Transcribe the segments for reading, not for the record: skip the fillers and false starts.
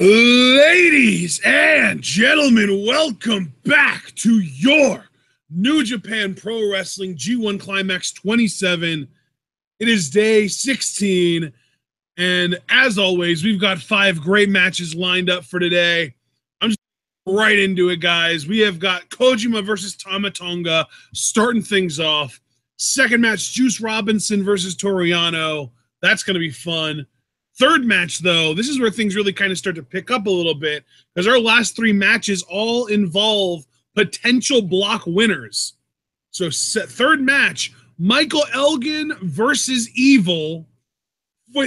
Ladies and gentlemen, welcome back to your New Japan Pro Wrestling G1 Climax 27. It is day 16, and as always, we've got 5 great matches lined up for today. I'm just right into it, guys. We have got Kojima versus Tonga starting things off. Second match, Juice Robinson versus Toru Yano. That's going to be fun. Third match, though, this is where things really kind of start to pick up a little bit because our last 3 matches all involve potential block winners. So third match, Michael Elgin versus Evil.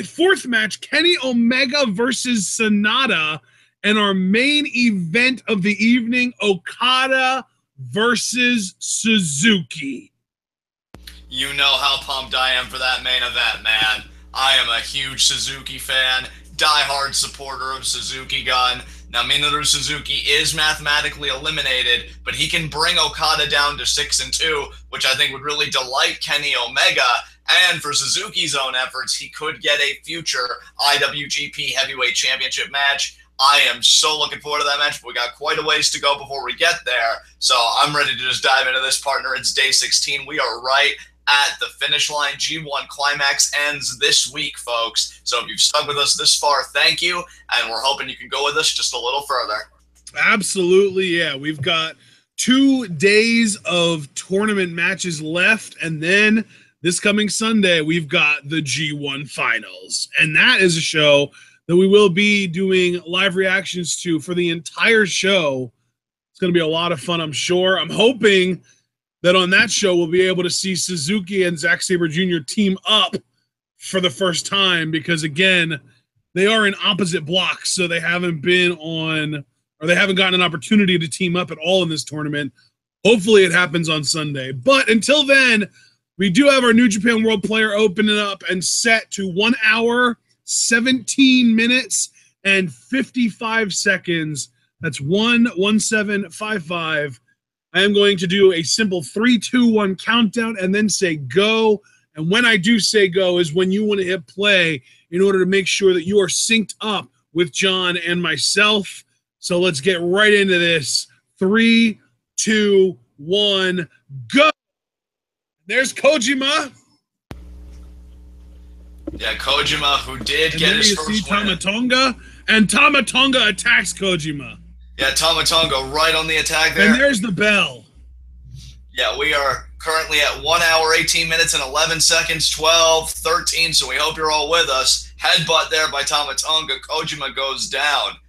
Fourth match, Kenny Omega versus Sanada. And our main event of the evening, Okada versus Suzuki. You know how pumped I am for that main event, man. I am a huge Suzuki fan, diehard supporter of Suzuki Gun. Now, Minoru Suzuki is mathematically eliminated, but he can bring Okada down to 6-2, which I think would really delight Kenny Omega. And for Suzuki's own efforts, he could get a future IWGP Heavyweight Championship match. I am so looking forward to that match, but we got quite a ways to go before we get there. So I'm ready to just dive into this, partner. It's day 16. We are right at the finish line. G1 Climax ends this week, folks. So if you've stuck with us this far, thank you. And we're hoping you can go with us just a little further. Absolutely, yeah. We've got 2 days of tournament matches left. And then this coming Sunday, we've got the G1 Finals. And that is a show that we will be doing live reactions to for the entire show. It's going to be a lot of fun, I'm sure. I'm hoping that on that show, we'll be able to see Suzuki and Zack Sabre Jr. team up for the first time because, again, they are in opposite blocks, so they haven't been on, or they haven't gotten an opportunity to team up at all in this tournament. Hopefully it happens on Sunday. But until then, we do have our New Japan World Player opening up and set to 1 hour, 17 minutes, and 55 seconds. That's 1:17:55. I am going to do a simple 3, 2, 1 countdown and then say go. And when I do say go is when you want to hit play in order to make sure that you are synced up with John and myself. So let's get right into this. 3, 2, 1, go. There's Kojima. Yeah, Kojima, who did get his first win. Tonga, and Tonga attacks Kojima. Yeah, Tonga right on the attack there. And there's the bell. Yeah, we are currently at 1 hour, 18 minutes, and 11 seconds, 12, 13, so we hope you're all with us. Headbutt there by Tonga. Kojima goes down.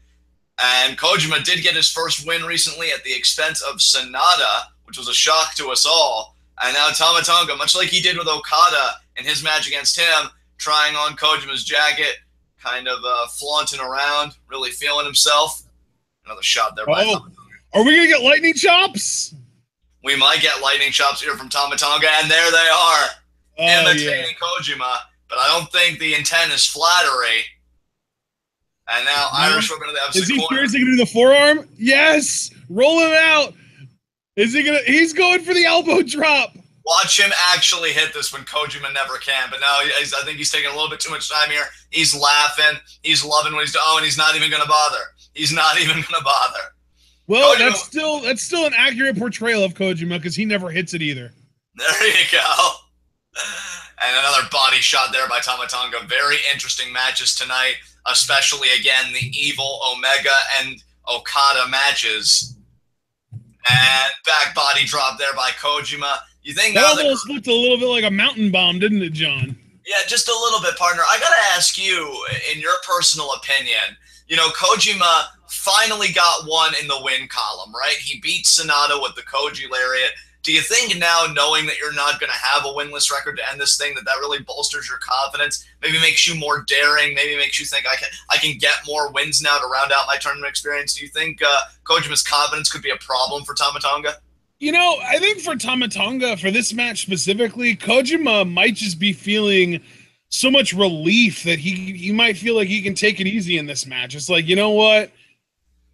And Kojima did get his first win recently at the expense of Sanada, which was a shock to us all. And now Tonga, much like he did with Okada in his match against him, trying on Kojima's jacket, kind of flaunting around, really feeling himself. Another shot there by Tama. Are we going to get lightning chops? We might get lightning chops here from Tonga, and there they are, imitating Kojima. But I don't think the intent is flattery. And now Irish we're going to have Is he seriously going to do the forearm? Yes! Roll him out! Is he going to? He's going for the elbow drop! Watch him actually hit this when Kojima never can. But now I think he's taking a little bit too much time here. He's laughing. He's loving what he's doing. Oh, and he's not even going to bother. He's not even going to bother. Well, Kojima, that's still an accurate portrayal of Kojima because he never hits it either. There you go. And another body shot there by Tonga. Very interesting matches tonight, especially, again, the Evil, Omega, and Okada matches. And back body drop there by Kojima. You think that almost looked a little bit like a mountain bomb, didn't it, John? Yeah, just a little bit, partner. I got to ask you, in your personal opinion, you know, Kojima finally got one in the win column, right? He beat Sanada with the Koji Lariat. Do you think now, knowing that you're not going to have a winless record to end this thing, that really bolsters your confidence? Maybe makes you more daring. Maybe makes you think I can get more wins now to round out my tournament experience. Do you think Kojima's confidence could be a problem for Tonga? You know, I think for Tonga, for this match specifically, Kojima might just be feeling so much relief that he might feel like he can take it easy in this match. It's like, you know what?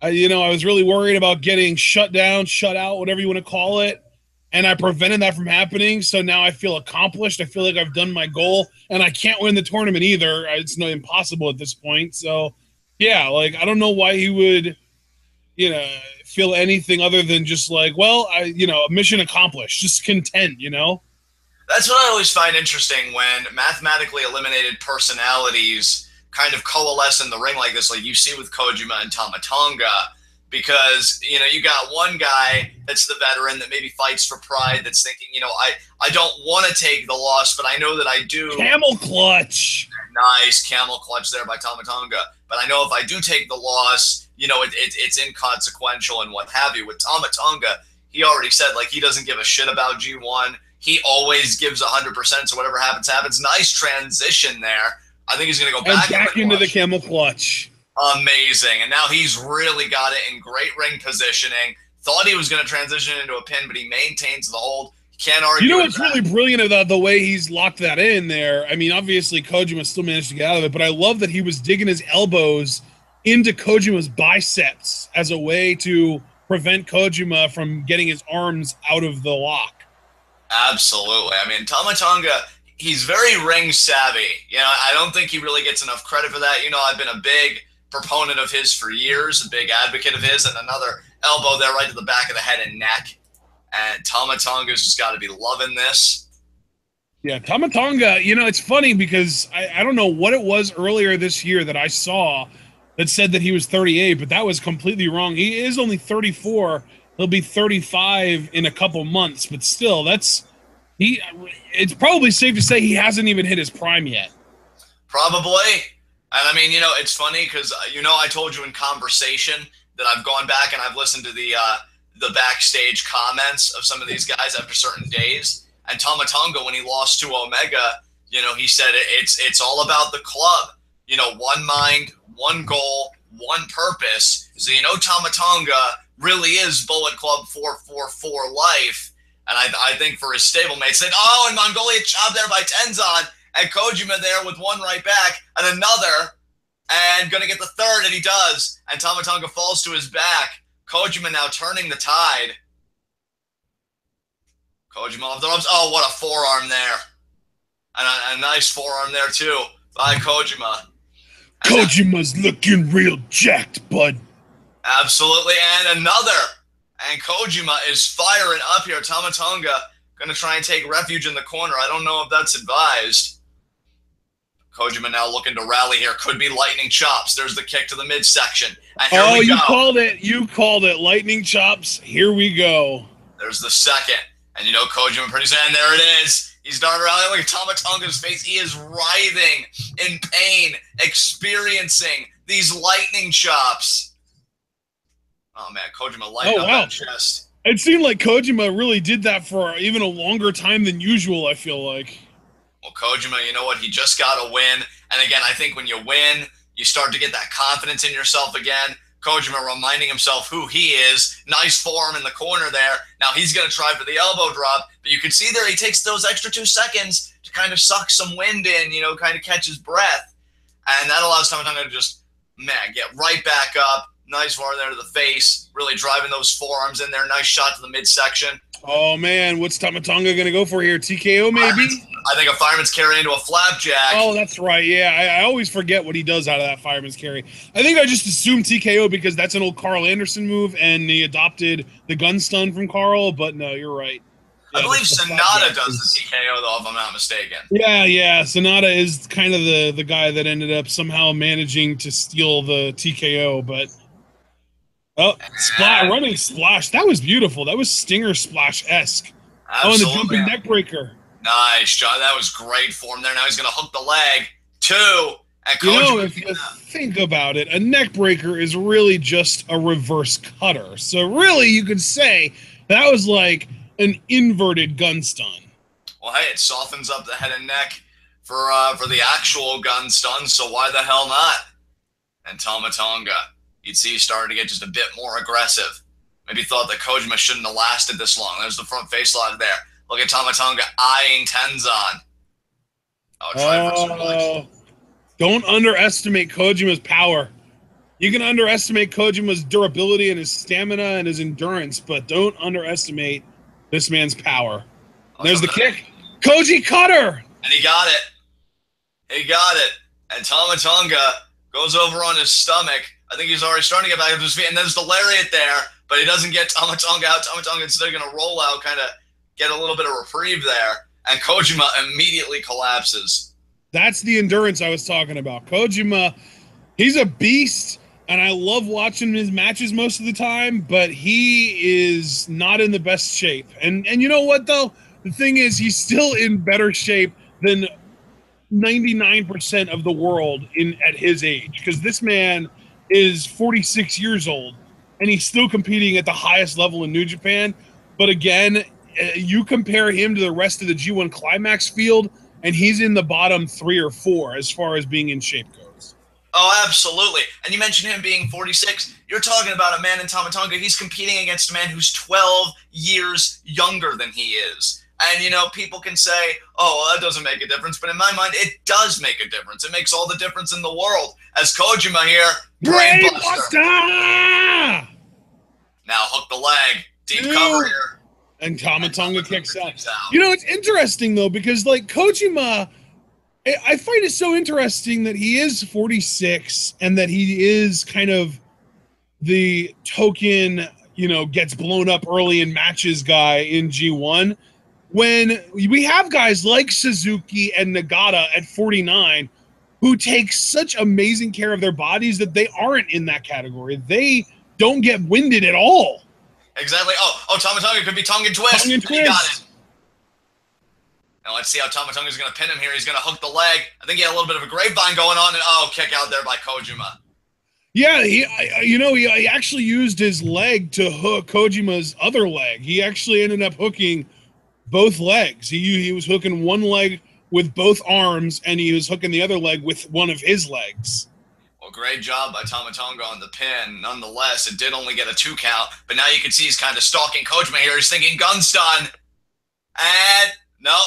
I was really worried about getting shut down, shut out, whatever you want to call it. And I prevented that from happening. So now I feel accomplished. I feel like I've done my goal. And I can't win the tournament either. It's impossible at this point. So Yeah, like, I don't know why he would, feel anything other than just like, well, mission accomplished, just content. That's what I always find interesting when mathematically eliminated personalities kind of coalesce in the ring like this, like you see with Kojima and Tama Tonga, because you got one guy that's the veteran that maybe fights for pride, that's thinking, I don't want to take the loss, but I know that I do. Camel clutch. Nice camel clutch there by Tama Tonga. But I know if I do take the loss, it's inconsequential and what have you. With Tama Tonga, he already said, like, he doesn't give a shit about G1. He always gives 100%, so whatever happens, happens. Nice transition there. I think he's going to go back into the camel clutch. Amazing. And now he's really got it in great ring positioning. Thought he was going to transition into a pin, but he maintains the hold. Can't argue. You know what's really brilliant about the way he's locked that in there? I mean, obviously, Kojima still managed to get out of it, but I love that he was digging his elbows into Kojima's biceps as a way to prevent Kojima from getting his arms out of the lock. Absolutely. I mean, Tama Tonga, he's very ring savvy. I don't think he really gets enough credit for that. I've been a big proponent of his for years, a big advocate of his, and another elbow there right to the back of the head and neck. And Tama Tonga's just got to be loving this. Yeah, Tama Tonga, it's funny because I don't know what it was earlier this year that I saw that said that he was 38, but that was completely wrong. He is only 34. He'll be 35 in a couple months, but still, it's probably safe to say he hasn't even hit his prime yet. Probably. And I mean, it's funny because, I told you in conversation that I've gone back and I've listened to the backstage comments of some of these guys after certain days. And Tama Tonga, when he lost to Omega, he said it's all about the club. One mind, one goal, one purpose. So, Tama Tonga really is Bullet Club 444 life. And I think for his stablemates, said, oh, and Mongolia chopped there by Tenzan, and Kojima there with one right back, and another, and going to get the third, and he does. And Tama Tonga falls to his back. Kojima now turning the tide. Kojima off the ropes. Oh, what a forearm there. And a nice forearm there, too, by Kojima. Kojima's looking real jacked, bud. Absolutely, and another. And Kojima is firing up here. Tama Tonga going to try and take refuge in the corner. I don't know if that's advised. Kojima now looking to rally here. Could be lightning chops. There's the kick to the midsection. And here we go. Called it. You called it. Lightning chops. Here we go. There's the second. And Kojima pretty soon, and there it is. He's darting around. Look at Tama Tonga's face. He is writhing in pain, experiencing these lightning chops. Oh, man. Kojima lighting up that chest. It seemed like Kojima really did that for even a longer time than usual, I feel like. Well, Kojima, you know what? He just got to win. And again, I think when you win, you start to get that confidence in yourself again. Kojima reminding himself who he is. Nice forearm in the corner there. Now he's going to try for the elbow drop. But you can see there he takes those extra 2 seconds to kind of suck some wind in, kind of catch his breath. And that allows Tama Tonga to just, get right back up. Nice forearm there to the face. Really driving those forearms in there. Nice shot to the midsection. Oh, man. What's Tama Tonga going to go for here? TKO, maybe? I think a fireman's carry into a flapjack. Oh, that's right. Yeah, I always forget what he does out of that fireman's carry. I think I just assumed TKO because that's an old Carl Anderson move, and he adopted the gun stun from Carl, but no, you're right. Yeah, I believe Sanada does the TKO, though, if I'm not mistaken. Yeah. Sanada is kind of the guy that ended up somehow managing to steal the TKO, but... Oh, running splash. That was beautiful. That was Stinger Splash-esque. Absolutely. Oh, and the jumping neck breaker. Nice, John. That was great form there. Now he's going to hook the leg. 2. And Kojima, if you think about it, a neck breaker is really just a reverse cutter. So really, you could say that was like an inverted gun stun. Well, hey, it softens up the head and neck for the actual gun stun, so why the hell not? And Tama Tonga, you'd see he's starting to get just a bit more aggressive. Maybe thought that Kojima shouldn't have lasted this long. There's the front face lock there. Look at Tama Tonga eyeing Tenzan. Don't underestimate Kojima's power. You can underestimate Kojima's durability and his stamina and his endurance, but don't underestimate this man's power. There's the kick. Koji cutter! And he got it. And Tama Tonga goes over on his stomach. I think he's already starting to get back up to his feet, and there's the lariat there, but he doesn't get Tama Tonga out. Tama Tonga instead going to roll out, kind of get a little bit of reprieve there, and Kojima immediately collapses. That's the endurance I was talking about. Kojima, he's a beast, and I love watching his matches most of the time, but he is not in the best shape. And you know what, though? The thing is, he's still in better shape than 99% of the world at his age, because this man is 46 years old, and he's still competing at the highest level in New Japan. But again, you compare him to the rest of the G1 Climax field, and he's in the bottom 3 or 4 as far as being in shape goes. Oh, absolutely. And you mentioned him being 46. You're talking about a man in Tama Tonga. He's competing against a man who's 12 years younger than he is. And, you know, people can say, oh, well, that doesn't make a difference. But in my mind, it does make a difference. It makes all the difference in the world. As Kojima here, Brainbuster. Now hook the leg. Deep cover here. And Tama Tonga kicks out. You know, it's interesting, though, because, like, Kojima, I find it so interesting that he is 46 and that he is kind of the token, you know, gets blown up early in matches guy in G1. When we have guys like Suzuki and Nagata at 49 who take such amazing care of their bodies that they aren't in that category. They don't get winded at all. Exactly. Oh, Tama Tonga could be Tongan twist. Tongan twist. He got it. Now let's see how Tama Tonga is going to pin him here. He's going to hook the leg. I think he had a little bit of a grapevine going on, and kick out there by Kojima. Yeah, he actually used his leg to hook Kojima's other leg. He actually ended up hooking both legs. He was hooking one leg with both arms, and he was hooking the other leg with one of his legs. Well, great job by Tama Tonga on the pin. Nonetheless, it did only get a 2 count, but now you can see he's kind of stalking Kojima here. He's thinking gun stun. And no,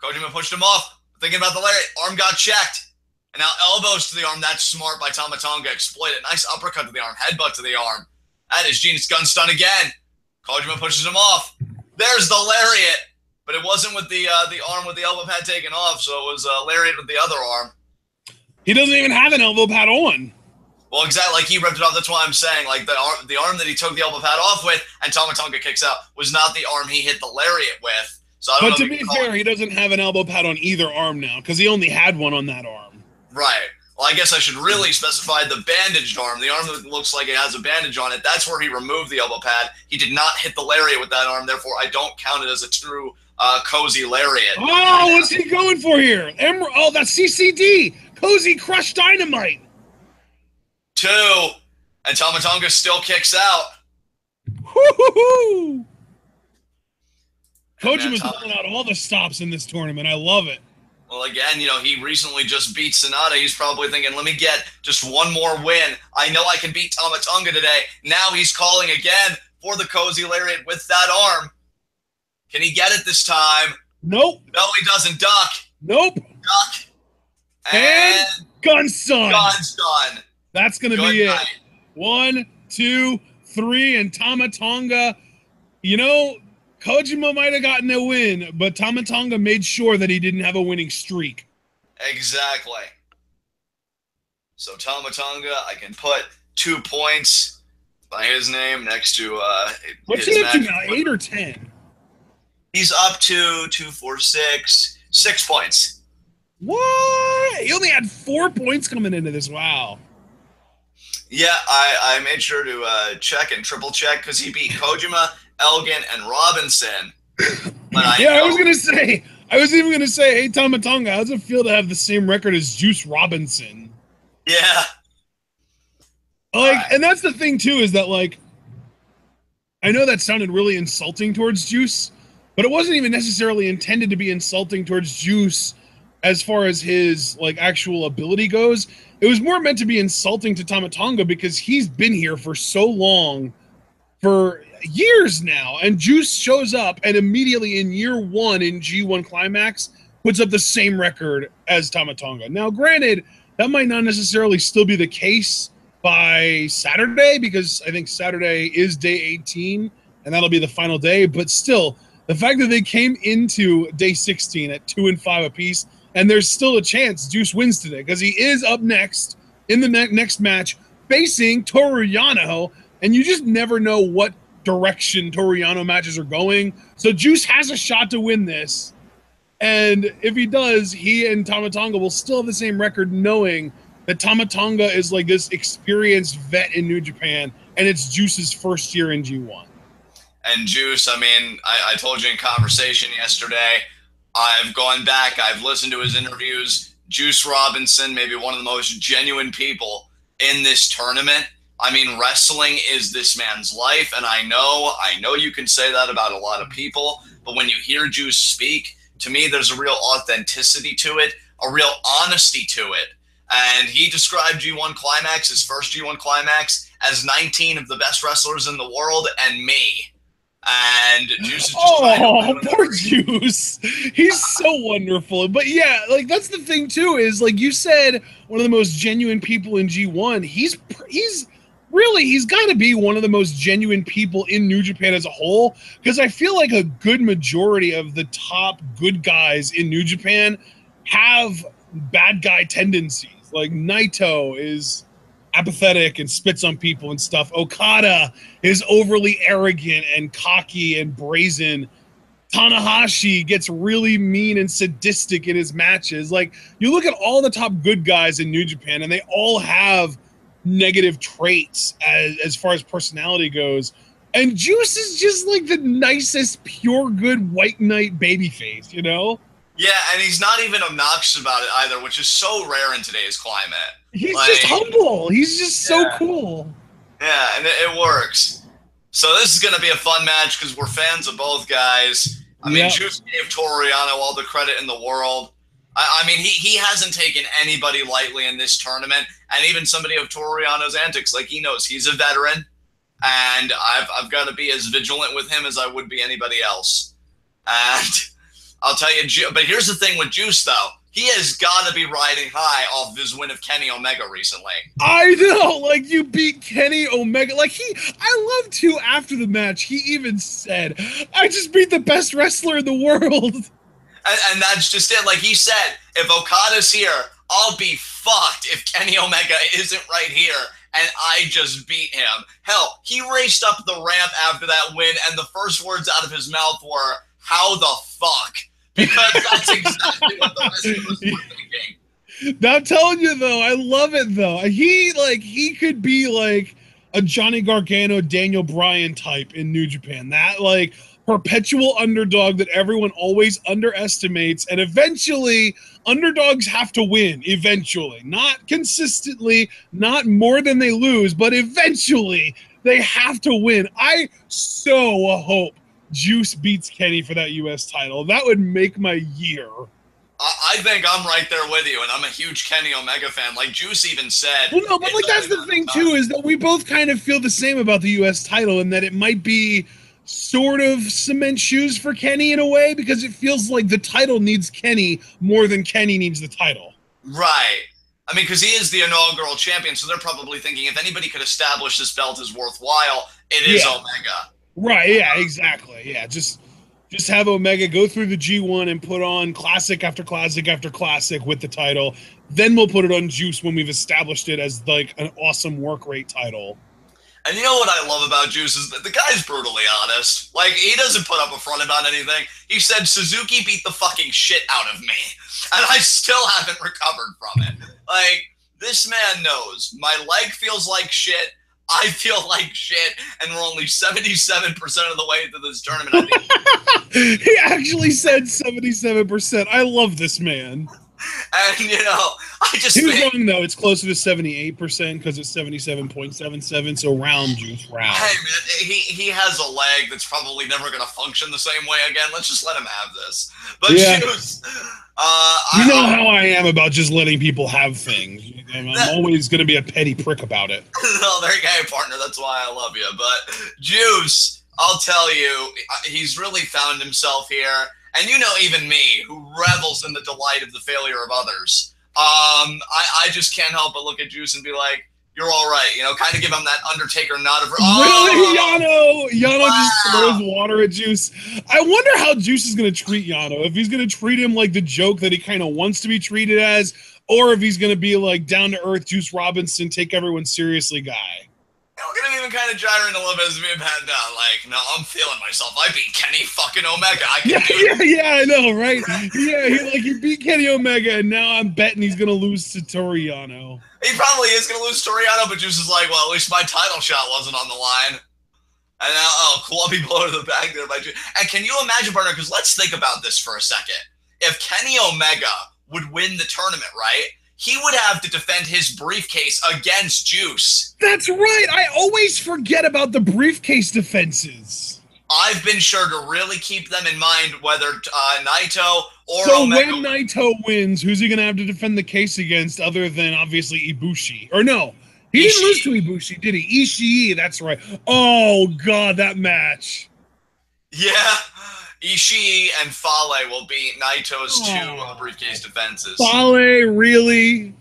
Kojima pushed him off. Thinking about the lariat. Arm got checked. And now elbows to the arm. That's smart by Tama Tonga. Exploited. Nice uppercut to the arm. Headbutt to the arm. That is genius. Gun stun again. Kojima pushes him off. There's the lariat, but it wasn't with the arm with the elbow pad taken off, so it was lariat with the other arm. He doesn't even have an elbow pad on. Well, exactly, like he ripped it off. That's why I'm saying, like the arm that he took the elbow pad off with, and Tama Tonga kicks out, was not the arm he hit the lariat with. So I don't know. But to be fair, he doesn't have an elbow pad on either arm now because he only had one on that arm. Right. Well, I guess I should really specify the bandaged arm, the arm that looks like it has a bandage on it. That's where he removed the elbow pad. He did not hit the lariat with that arm. Therefore, I don't count it as a true cozy lariat. Oh, what's he going for here? That's CCD. Cozy Crush Dynamite. 2. And Tama Tonga still kicks out. Woo-hoo-hoo! Kojima's pulling out all the stops in this tournament. I love it. Well, again, he recently just beat Sanada. He's probably thinking, let me get just one more win. I know I can beat Tama Tonga today. Now he's calling again for the cozy lariat with that arm. Can he get it this time? Nope. No, he doesn't. Duck. Nope. Duck. And gun stun. Gun stun. That's going to be it. 1, 2, 3, and Tama Tonga. Kojima might have gotten a win, but Tama Tonga made sure that he didn't have a winning streak. Exactly. So Tama Tonga, I can put 2 points by his name next to what's he up to now, 8 or 10? He's up to 2, 4, 6 points. What? He only had 4 points coming into this. Wow. Yeah, I made sure to check and triple check because he beat Kojima, Elgin, and Robinson. But I was even gonna say, hey, Tama Tonga, how does it feel to have the same record as Juice Robinson? Yeah. And that's the thing too, is that I know that sounded really insulting towards Juice, but it wasn't even necessarily intended to be insulting towards Juice as far as his actual ability goes. It was more meant to be insulting to Tama Tonga because he's been here for so long, for years now, and Juice shows up and immediately in year 1 in G1 Climax puts up the same record as Tama Tonga. Now, granted, that might not necessarily still be the case by Saturday, because I think Saturday is day 18 and that'll be the final day, but still, the fact that they came into day 16 at 2 and 5 apiece, and there's still a chance Juice wins today because he is up next in the next match facing Toru Yano, and you just never know what direction Toru Yano matches are going. So Juice has a shot to win this. And if he does, he and Tama Tonga will still have the same record, knowing that Tama Tonga is like this experienced vet in New Japan, and it's Juice's first year in G1. And Juice, I mean, I told you in conversation yesterday, I've gone back, I've listened to his interviews. Juice Robinson, maybe one of the most genuine people in this tournament. I mean, wrestling is this man's life, and I know you can say that about a lot of people, but when you hear Juice speak, to me, there's a real authenticity to it, a real honesty to it. And he described G1 Climax, his first G1 Climax, as 19 of the best wrestlers in the world and me. And Juice is just poor Juice. He's so wonderful. But yeah, like that's the thing too, is like you said, one of the most genuine people in G1. He's got to be one of the most genuine people in New Japan as a whole, because I feel like a good majority of the top good guys in New Japan have bad guy tendencies. Like Naito is apathetic and spits on people and stuff. Okada is overly arrogant and cocky and brazen. Tanahashi gets really mean and sadistic in his matches. Like, you look at all the top good guys in New Japan, and they all have negative traits as far as personality goes. And Juice is just like the nicest, pure good white knight babyface, you know? Yeah, and he's not even obnoxious about it either, which is so rare in today's climate. He's just humble. He's just so cool. Yeah, and it works. So this is going to be a fun match because we're fans of both guys. I mean, Juice gave Toru Yano all the credit in the world. I mean, he hasn't taken anybody lightly in this tournament, and even somebody of Toru Yano's antics, like he knows he's a veteran, and I've got to be as vigilant with him as I would be anybody else. And I'll tell you, but here's the thing with Juice, though. He has got to be riding high off of his win of Kenny Omega recently. I know, like you beat Kenny Omega. Like I love too, after the match, he even said, I just beat the best wrestler in the world. And that's just it. Like he said, if Okada's here, I'll be fucked if Kenny Omega isn't right here and I just beat him. Hell, he raced up the ramp after that win, and the first words out of his mouth were, how the fuck? Because that's exactly what the rest of us were thinking. I'm telling you, though, I love it, though. He could be like a Johnny Gargano, Daniel Bryan type in New Japan. That, like, perpetual underdog that everyone always underestimates, and eventually underdogs have to win. Eventually, not consistently, not more than they lose, but eventually they have to win. I so hope Juice beats Kenny for that U.S. title. That would make my year. I think I'm right there with you, and I'm a huge Kenny Omega fan. Like Juice even said. Well, no, but like that's the thing too, is that we both kind of feel the same about the U.S. title, and that it might be sort of cement shoes for Kenny in a way, because it feels like the title needs Kenny more than Kenny needs the title. Right. I mean, because he is the inaugural champion, so they're probably thinking if anybody could establish this belt as worthwhile, it is Omega. Right, yeah, exactly. Yeah, just have Omega go through the G1 and put on classic after classic after classic with the title. Then we'll put it on Juice when we've established it as like an awesome work rate title. And you know what I love about Juice is that the guy's brutally honest. Like, he doesn't put up a front about anything. He said, Suzuki beat the fucking shit out of me, and I still haven't recovered from it. Like, this man knows. My leg feels like shit. I feel like shit, and we're only 77% of the way through this tournament. I think. He actually said 77%. I love this man. And, you know, I just He was wrong, though. It's closer to 78% because it's 77.77, so round, Juice, round. Hey, man, he has a leg that's probably never going to function the same way again. Let's just let him have this. But Juice... you know how I am about just letting people have things. I'm always going to be a petty prick about it. No, there you go, partner. That's why I love you. But Juice, I'll tell you, he's really found himself here. And you know, even me, who revels in the delight of the failure of others, I just can't help but look at Juice and be like, you're all right. You know, kind of give him that Undertaker nod of, really, Yano? Yano just throws water at Juice. I wonder how Juice is going to treat Yano. If he's going to treat him like the joke that he kind of wants to be treated as, or if he's going to be like down to earth Juice Robinson, take everyone seriously guy. Look at him even kind of gyrating a little bit as being pat down. Like, no, I'm feeling myself. I beat Kenny fucking Omega. I can do it. Yeah, I know, right? Yeah, he beat Kenny Omega, and now I'm betting he's gonna lose to Toru Yano. He probably is gonna lose to Toru Yano, but Juice is like, well, at least my title shot wasn't on the line. And now, clubby blow to the back there by Juice. And can you imagine, partner? Because let's think about this for a second. If Kenny Omega would win the tournament, right? He would have to defend his briefcase against Juice. That's right. I always forget about the briefcase defenses. I've been sure to really keep them in mind, whether Naito or so Omega. When Naito wins, who's he going to have to defend the case against other than, obviously, Ibushi? Or no, he didn't lose to Ibushi, did he? Ishii, that's right. Oh, God, that match. Yeah. Ishii and Fale will beat Naito's two briefcase defenses. Fale, really?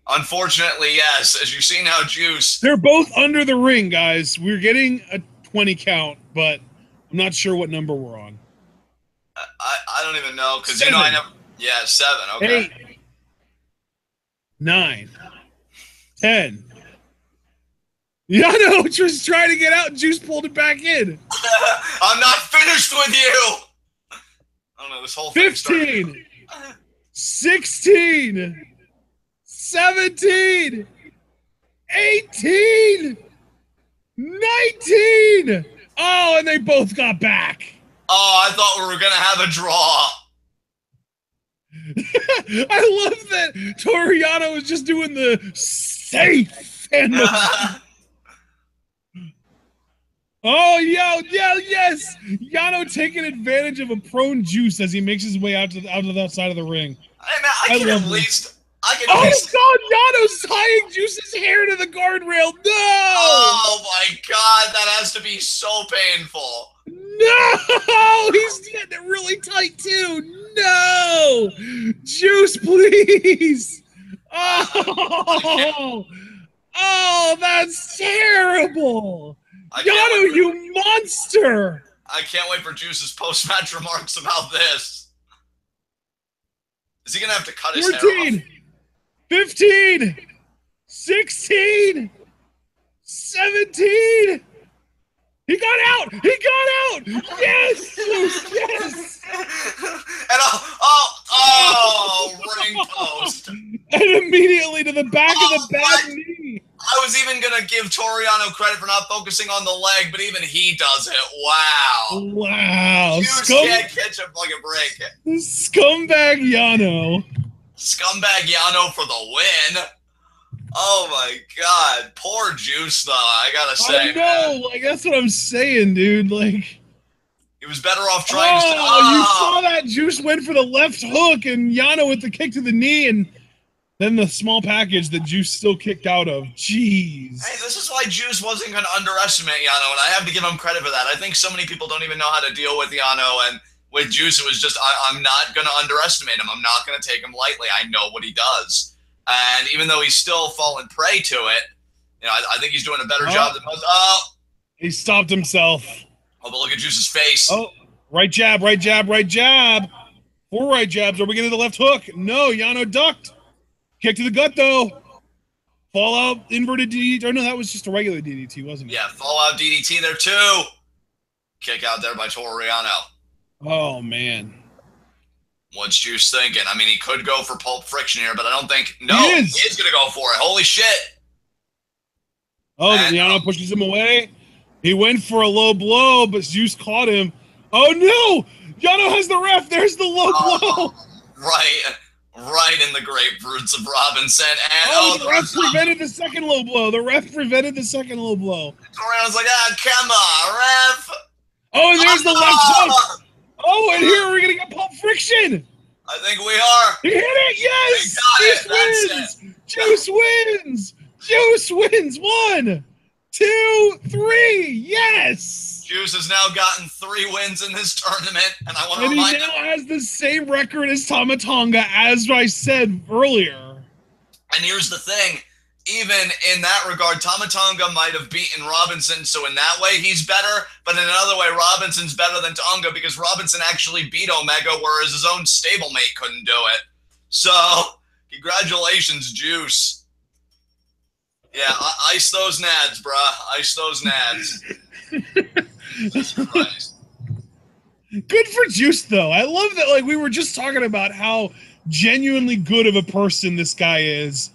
Unfortunately, yes. As you've seen how Juice... They're both under the ring, guys. We're getting a 20 count, but I'm not sure what number we're on. I don't even know, because, I never... Yeah, 7, okay. 8, 9, 10... Yano just trying to get out, and Juice pulled it back in. I'm not finished with you! I don't know, this whole thing 15, 16, 17, 18, 19. Oh, and they both got back. Oh, I thought we were going to have a draw. I love that Toru Yano was just doing the safe and oh, yes! Yano taking advantage of a prone Juice as he makes his way out to the outside of the ring. Hey, man, I can at least... God, Yano's tying Juice's hair to the guardrail. No! Oh, my God, that has to be so painful. No! He's getting it really tight, too. No! Juice, please! Oh! Oh, that's terrible! Yano, you monster! I can't wait for Juice's post-match remarks about this. Is he going to have to cut his 14, hair off? 15, 16, 17. He got out! He got out! Yes! Yes! And ring post. And immediately to the back of the bad knee. I was even going to give Toru Yano credit for not focusing on the leg, but even he does it. Wow. Wow. Juice can't catch a fucking break. Scumbag Yano. Scumbag Yano for the win. Oh my God. Poor Juice, though, I gotta say. I know. Like, that's what I'm saying, dude. Like, he was better off trying to... you saw that Juice went for the left hook and Yano with the kick to the knee and then the small package that Juice still kicked out of. Jeez. Hey, this is why Juice wasn't going to underestimate Yano, and I have to give him credit for that. I think so many people don't even know how to deal with Yano, and with Juice, it was just, I'm not going to underestimate him. I'm not going to take him lightly. I know what he does. And even though he's still fallen prey to it, I think he's doing a better job than most. He stopped himself. Oh, but look at Juice's face. Oh, right jab, right jab, right jab. 4 right jabs. Are we getting the left hook? No, Yano ducked. Kick to the gut, though. Fallout, inverted DDT. Oh, no, that was just a regular DDT, wasn't it? Yeah, Fallout DDT there, too. Kick out there by Toru Yano. Oh, man. What's Juice thinking? I mean, he could go for Pulp Friction here, but I don't think... No, he is going to go for it. Holy shit. Oh, Yano pushes him away. He went for a low blow, but Juice caught him. Oh, no! Yano has the ref. There's the low blow. Right in the grapefruits of Robinson. And the ref prevented the second low blow. The ref prevented the second low blow. Toronto's like, come on, ref. Oh, and there's the left hook. Oh, and here we're going to get Pulp Friction. I think we are. He hit it. Yes. Juice wins. Juice wins. Juice wins. 1, 2, 3. Yes. Juice has now gotten 3 wins in this tournament, and I want to remind him. And he now has the same record as Tonga, as I said earlier. And here's the thing. Even in that regard, Tonga might have beaten Robinson, so in that way he's better, but in another way Robinson's better than Tonga because Robinson actually beat Omega, whereas his own stablemate couldn't do it. So Congratulations, Juice. Yeah, ice those nads, bruh. Ice those nads. Jesus Christ. Good for Juice, though. I love that. Like, we were just talking about how genuinely good of a person this guy is.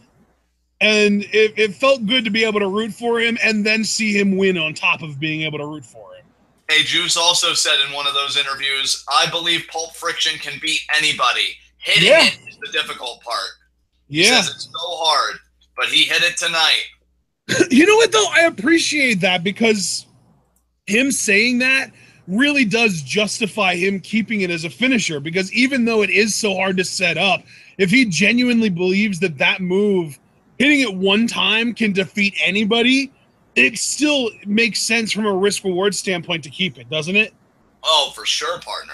And it felt good to be able to root for him and then see him win on top of being able to root for him. Hey, Juice also said in one of those interviews, I believe Pulp Friction can beat anybody. Hitting it is the difficult part. He says it's so hard, but he hit it tonight. You know what, though? I appreciate that because him saying that really does justify him keeping it as a finisher, because even though it is so hard to set up, if he genuinely believes that that move, hitting it one time, can defeat anybody, it still makes sense from a risk-reward standpoint to keep it, doesn't it? Oh, for sure, partner.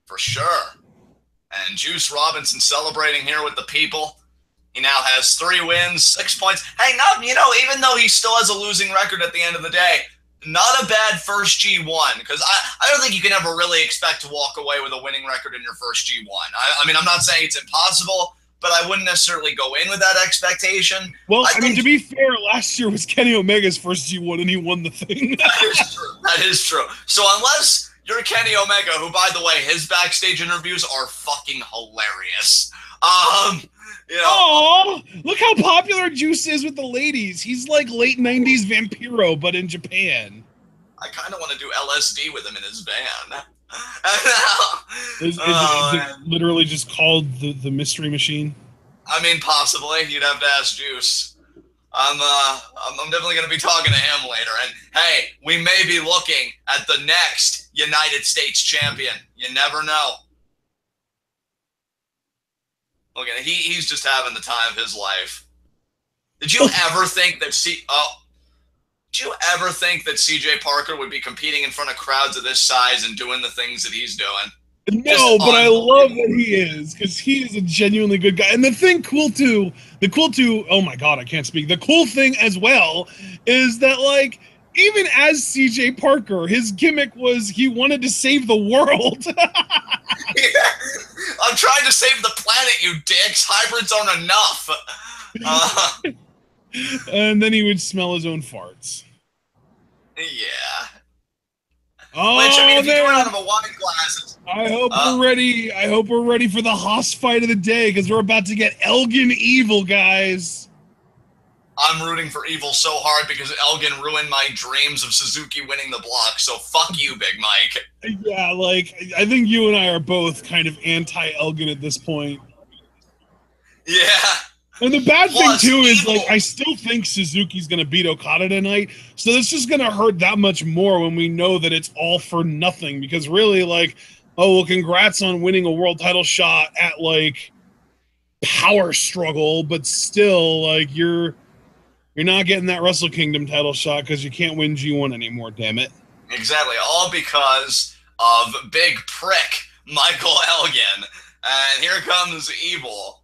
For sure. And Juice Robinson celebrating here with the people. He now has 3 wins, 6 points. Hey, even though he still has a losing record at the end of the day, not a bad first G1, because I don't think you can ever really expect to walk away with a winning record in your first G1. I mean, I'm not saying it's impossible, but I wouldn't necessarily go in with that expectation. Well, I mean, to be fair, last year was Kenny Omega's first G1, and he won the thing. That is true. So unless you're Kenny Omega, who, by the way, his backstage interviews are fucking hilarious. Oh, look how popular Juice is with the ladies. He's like late 90s Vampiro, but in Japan. I kind of want to do LSD with him in his van. Is it literally just called the Mystery Machine? I mean, possibly. You'd have to ask Juice. I'm definitely going to be talking to him later. And hey, we may be looking at the next United States champion. You never know. Look at he's just having the time of his life. Did you ever think that CJ Parker would be competing in front of crowds of this size and doing the things that he's doing? No, but I love that he is, because he is a genuinely good guy. And the cool thing as well is that, like, even as CJ Parker, his gimmick was he wanted to save the world. Yeah. I'm trying to save the planet, you dicks. Hybrids aren't enough. And then he would smell his own farts. Yeah. Oh, which, I mean, if you do it out of a wine glass, I hope we're ready. I hope we're ready for the Haas fight of the day, because we're about to get Elgin Evil, guys. I'm rooting for Evil so hard because Elgin ruined my dreams of Suzuki winning the block, so fuck you, Big Mike. Yeah, like, I think you and I are both kind of anti-Elgin at this point. Yeah. And the bad thing, too, is, like, I still think Suzuki's going to beat Okada tonight, so it's just going to hurt that much more when we know that it's all for nothing, because really, like, oh, well, congrats on winning a world title shot at, like, Power Struggle, but still, like, you're not getting that Wrestle Kingdom title shot because you can't win G1 anymore, damn it. Exactly, all because of big prick Michael Elgin. And here comes Evil.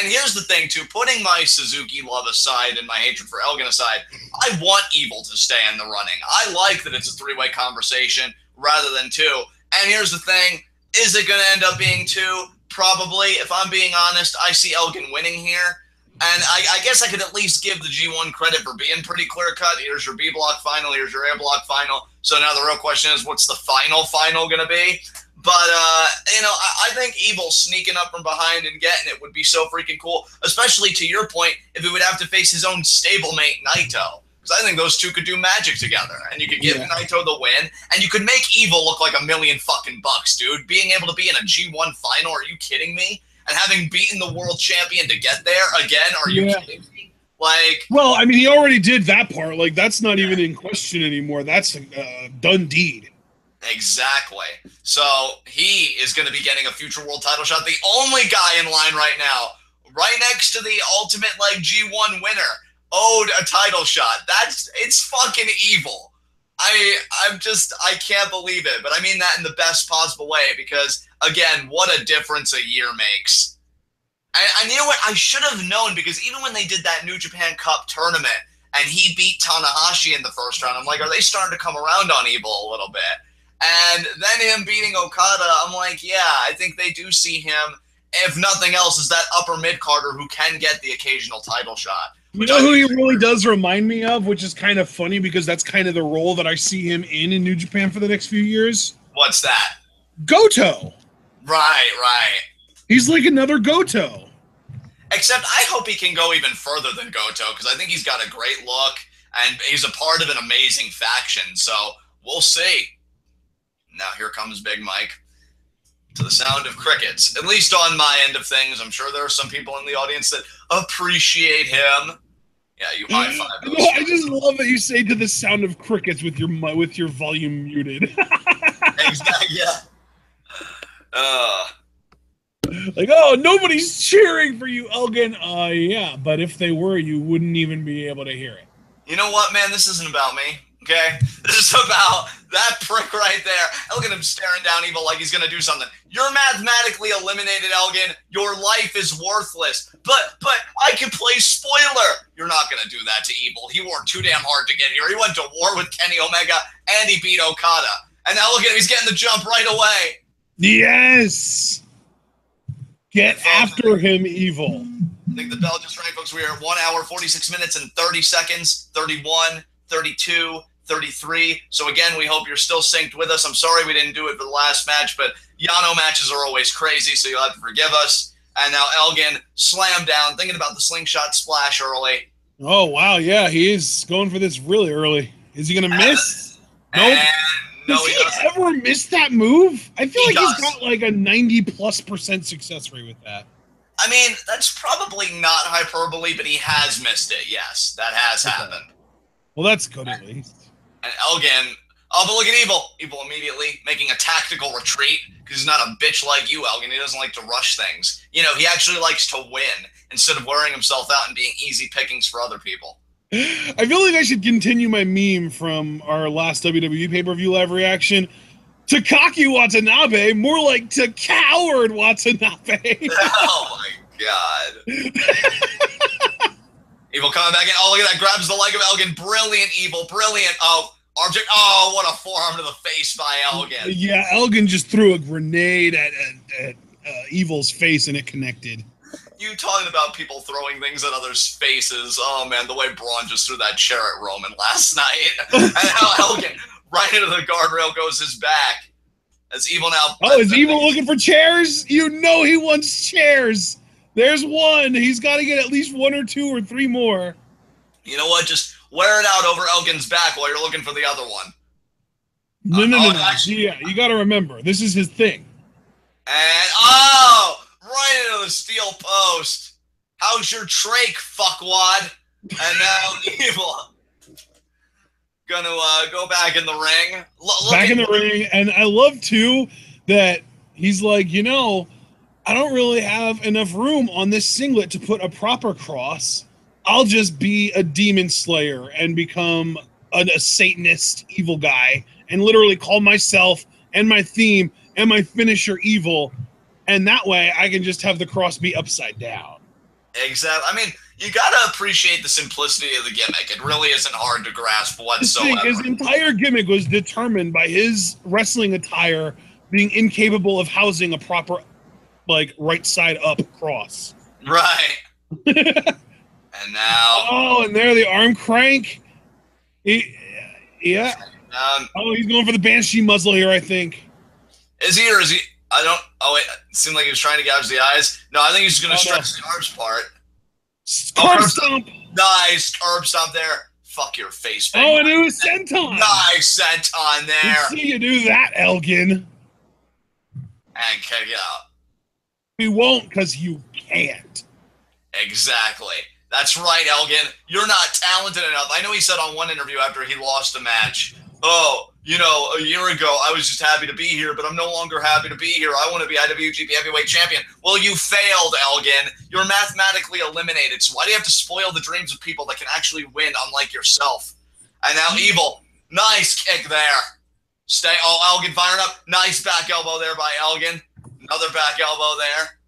And here's the thing, too. Putting my Suzuki love aside and my hatred for Elgin aside, I want Evil to stay in the running. I like that it's a 3-way conversation rather than 2. And here's the thing. Is it going to end up being 2? Probably. If I'm being honest, I see Elgin winning here. And I guess I could at least give the G1 credit for being pretty clear-cut. Here's your B-block final. Here's your A-block final. So now the real question is, what's the final going to be? But, I think Evil sneaking up from behind and getting it would be so freaking cool, especially to your point, if he would have to face his own stablemate, Naito. Because I think those two could do magic together, and you could give Naito the win, and you could make Evil look like $1 million fucking bucks, dude. Being able to be in a G1 final, are you kidding me? And having beaten the world champion to get there again, are you kidding me? Like, well, I mean, he already did that part. Like, that's not even in question anymore. That's a done deed. Exactly. So he is going to be getting a future world title shot. The only guy in line right now, right next to the ultimate like G1 winner, owed a title shot. It's fucking Evil. I can't believe it, but I mean that in the best possible way because, again, what a difference a year makes. And you know what? I should have known because even when they did that New Japan Cup tournament and he beat Tanahashi in the first round, I'm like, are they starting to come around on Evil a little bit? And then him beating Okada, I'm like, yeah, I think they do see him if nothing else, is that upper mid-carder who can get the occasional title shot. You know who he really does remind me of, which is kind of funny because that's kind of the role that I see him in New Japan for the next few years? What's that? Goto. Right. He's like another Goto. Except I hope he can go even further than Goto, because I think he's got a great look, and he's a part of an amazing faction, so we'll see. Now here comes Big Mike. To the sound of crickets. At least on my end of things. I'm sure there are some people in the audience that appreciate him. Yeah, you high five. I just love that you say to the sound of crickets with your volume muted. Exactly, yeah. Like, oh, nobody's cheering for you, Elgin. Yeah, but if they were, you wouldn't even be able to hear it. You know what, man? This isn't about me, okay? This is about that prick right there. Elgin is staring down Evil like he's going to do something. You're mathematically eliminated, Elgin. Your life is worthless. But I can play spoiler. You're not going to do that to Evil. He worked too damn hard to get here. He went to war with Kenny Omega, and he beat Okada. And now look at him. He's getting the jump right away. Yes. Get after him, Evil. I think the bell just rang, folks. We are at 1 hour, 46 minutes, and 30 seconds. 31, 32, 33. So again, we hope you're still synced with us. I'm sorry we didn't do it for the last match, but Yano matches are always crazy, so you'll have to forgive us. And now Elgin slammed down, thinking about the slingshot splash early. Oh, wow. Yeah, he is going for this really early. Is he going to miss? Nope. No, Does he ever miss that move? I feel like does. he's got like a 90+% success rate with that. I mean, that's probably not hyperbole, but he has missed it. Yes, that has happened. Well, that's good at least. And Elgin, oh, but look at Evil. Evil immediately making a tactical retreat because he's not a bitch like you, Elgin. He doesn't like to rush things. You know, he actually likes to win instead of wearing himself out and being easy pickings for other people. I feel like I should continue my meme from our last WWE pay-per-view live reaction. Takaki Watanabe, more like to coward Watanabe. Oh my god. Evil coming back in. Oh, look at that. Grabs the leg of Elgin. Brilliant, Evil. Brilliant. Oh, object. Oh, what a forearm to the face by Elgin. Yeah, Elgin just threw a grenade at Evil's face and it connected. You talking about people throwing things at others' faces. Oh, man, the way Braun just threw that chair at Roman last night. And how Elgin, right into the guardrail, goes his back. As Evil now... Oh, is Evil looking for chairs? You know he wants chairs. There's one. He's got to get at least 1 or 2 or 3 more. You know what? Just wear it out over Elgin's back while you're looking for the other one. No. Actually, yeah, you got to remember. This is his thing. And, oh... right into the steel post. How's your trach, fuckwad? And now Evil gonna go back in the ring. Back in the ring, and I love too that he's like, you know, I don't really have enough room on this singlet to put a proper cross. I'll just be a demon slayer and become a Satanist evil guy and literally call myself and my theme and my finisher Evil. And that way, I can just have the cross be upside down. Exactly. I mean, you gotta appreciate the simplicity of the gimmick. It really isn't hard to grasp whatsoever. His entire gimmick was determined by his wrestling attire being incapable of housing a proper, like, right side up cross. Right. And now... oh, and there the arm crank. Yeah. Oh, he's going for the Banshee muzzle here, I think. Is he, or is he... I don't... oh, wait. It seemed like he was trying to gouge the eyes. No, I think he's going to stretch the arms part. Curb stomp. Nice. Curb stomp there. Fuck your face, baby. Oh, and it was senton. Nice senton there. Let's see you do that, Elgin. And kick it out. We won't, because you can't. Exactly. That's right, Elgin. You're not talented enough. I know he said on one interview after he lost a match, oh, you know, a year ago, I was just happy to be here, but I'm no longer happy to be here. I want to be IWGP Heavyweight Champion. Well, you failed, Elgin. You're mathematically eliminated, so why do you have to spoil the dreams of people that can actually win, unlike yourself? And now Evil. Nice kick there. Stay. Oh, Elgin firing up. Nice back elbow there by Elgin. Another back elbow there.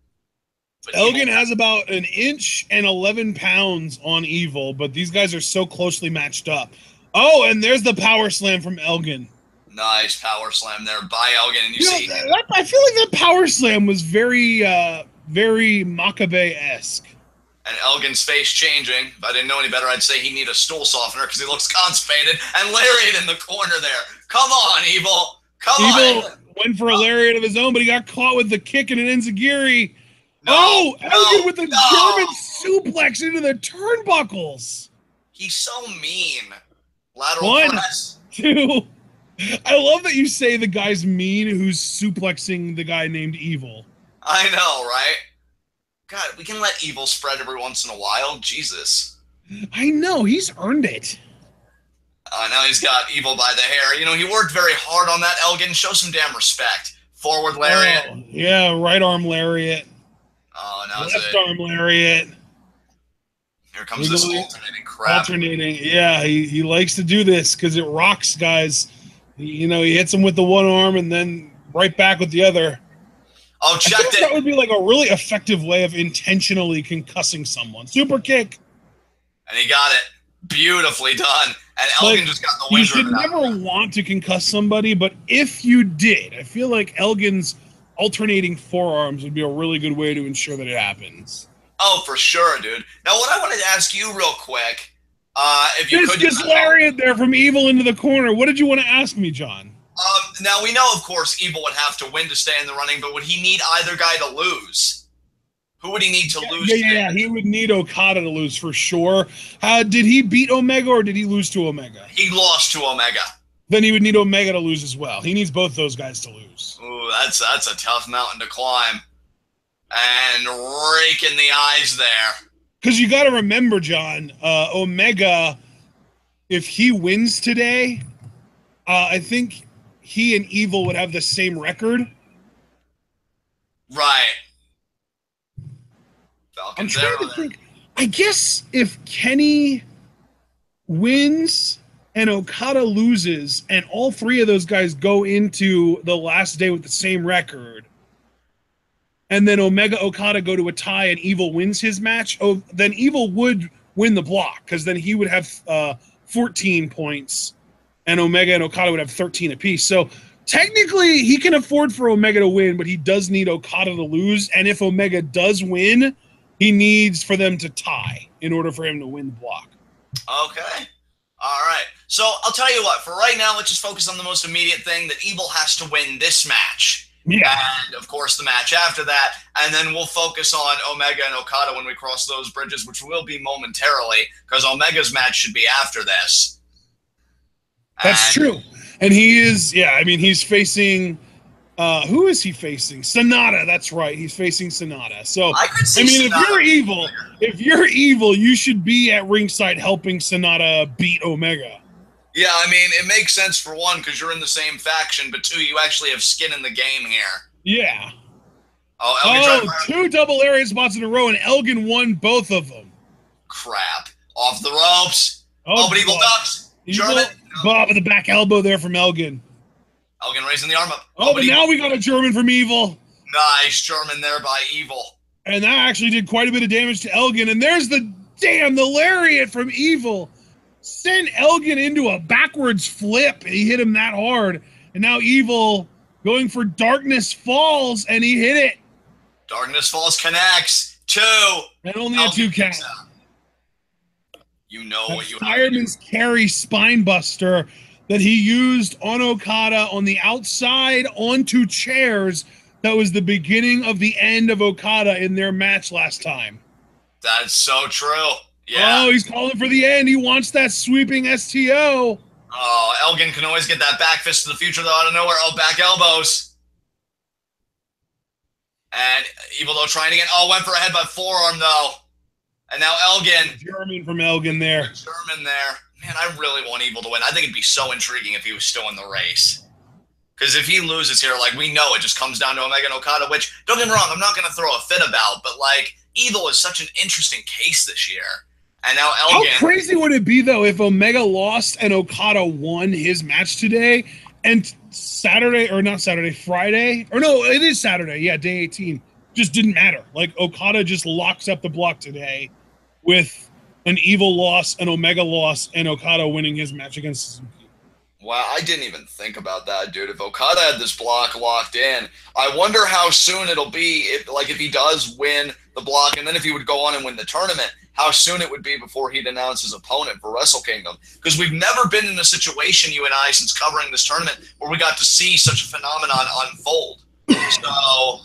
But Elgin has about 1 inch and 11 pounds on Evil, but these guys are so closely matched up. Oh, and there's the power slam from Elgin. Nice power slam there by Elgin, and you see... I feel like that power slam was very very Makabe-esque. And Elgin's face changing. If I didn't know any better, I'd say he need a stool softener because he looks constipated. And Lariat in the corner there. Come on, Evil. Come Evil on. went for a Lariat of his own, but he got caught with the kick and an enziguri. Elgin with the German suplex into the turnbuckles. He's so mean. Lateral 1, press. 2. I love that you say the guy's mean who's suplexing the guy named Evil. I know, right? God, we can let Evil spread every once in a while. Jesus. I know, he's earned it. Now he's got Evil by the hair. You know, he worked very hard on that, Elgin. Show some damn respect. Forward lariat. Oh, yeah, right arm lariat. Oh, now it's left arm lariat. Here comes this alternating crap. Alternating, yeah, he likes to do this because it rocks guys. You know, he hits them with the one arm and then right back with the other. Oh, checked it. That would be like a really effective way of intentionally concussing someone. Super kick. And he got it. Beautifully done. And Elgin just got the win. You should never want to concuss somebody, but if you did, I feel like Elgin's alternating forearms would be a really good way to ensure that it happens. Oh, for sure, dude. Now, what I wanted to ask you real quick, if you could... This lariat there from Evil into the corner. What did you want to ask me, John? Now, we know, of course, Evil would have to win to stay in the running, but would he need either guy to lose? Who would he need to lose to? Yeah, he would need Okada to lose for sure. Did he beat Omega or did he lose to Omega? He lost to Omega. Then he would need Omega to lose as well. He needs both those guys to lose. Ooh, that's a tough mountain to climb. And rake in the eyes there. Because you got to remember, John, Omega, if he wins today, I think he and Evil would have the same record. Right. I'm trying to think. I guess if Kenny wins and Okada loses and all three of those guys go into the last day with the same record, and then Omega Okada go to a tie and Evil wins his match, then Evil would win the block because then he would have 14 points and Omega and Okada would have 13 apiece. So technically he can afford for Omega to win, but he does need Okada to lose. And if Omega does win, he needs for them to tie in order for him to win the block. Okay. All right. So I'll tell you what, for right now, let's just focus on the most immediate thing, that Evil has to win this match. Yeah. And, of course, the match after that. And then we'll focus on Omega and Okada when we cross those bridges, which will be momentarily, because Omega's match should be after this. That's true. And he is, he's facing, who is he facing? Sanada, that's right. He's facing Sanada. So, if you're evil, you should be at ringside helping Sanada beat Omega. Yeah, I mean, it makes sense for one, because you're in the same faction, but two, you actually have skin in the game here. Yeah. Elgin two double area spots in a row, and Elgin won both of them. Crap. Off the ropes. But Evil ducks. German. Bob with the back elbow there from Elgin. Elgin raising the arm up. But now we got a German from Evil. Nice German there by Evil. And that actually did quite a bit of damage to Elgin. And there's the lariat from Evil. Sent Elgin into a backwards flip. He hit him that hard. And now Evil going for Darkness Falls, and he hit it. Darkness Falls connects. 2. And only a 2 count. You know what you have. Fireman's carry spine buster that he used on Okada on the outside onto chairs. That was the beginning of the end of Okada in their match last time. That's so true. Yeah. Oh, he's calling for the end. He wants that sweeping STO. Oh, Elgin can always get that back fist to the future, though, out of nowhere. Oh, back elbows. And Evil, though, trying again. Oh, went for a headbutt forearm, though. And now Elgin. German from Elgin there. German there. Man, I really want Evil to win. I think it'd be so intriguing if he was still in the race. Because if he loses here, we know it just comes down to Omega and Okada, which, don't get me wrong, I'm not going to throw a fit about, but, Evil is such an interesting case this year. And now Elgin. How crazy would it be, though, if Omega lost and Okada won his match today, and Friday, or no, it is Saturday, yeah, day 18, just didn't matter. Okada just locks up the block today with an Evil loss, an Omega loss, and Okada winning his match against Suzuki. Wow, I didn't even think about that, dude. If Okada had this block locked in, I wonder how soon it'll be if he does win the block, and then if he would go on and win the tournament, how soon it would be before he'd announce his opponent for Wrestle Kingdom. Because we've never been in a situation, you and I, since covering this tournament, where we got to see such a phenomenon unfold. So,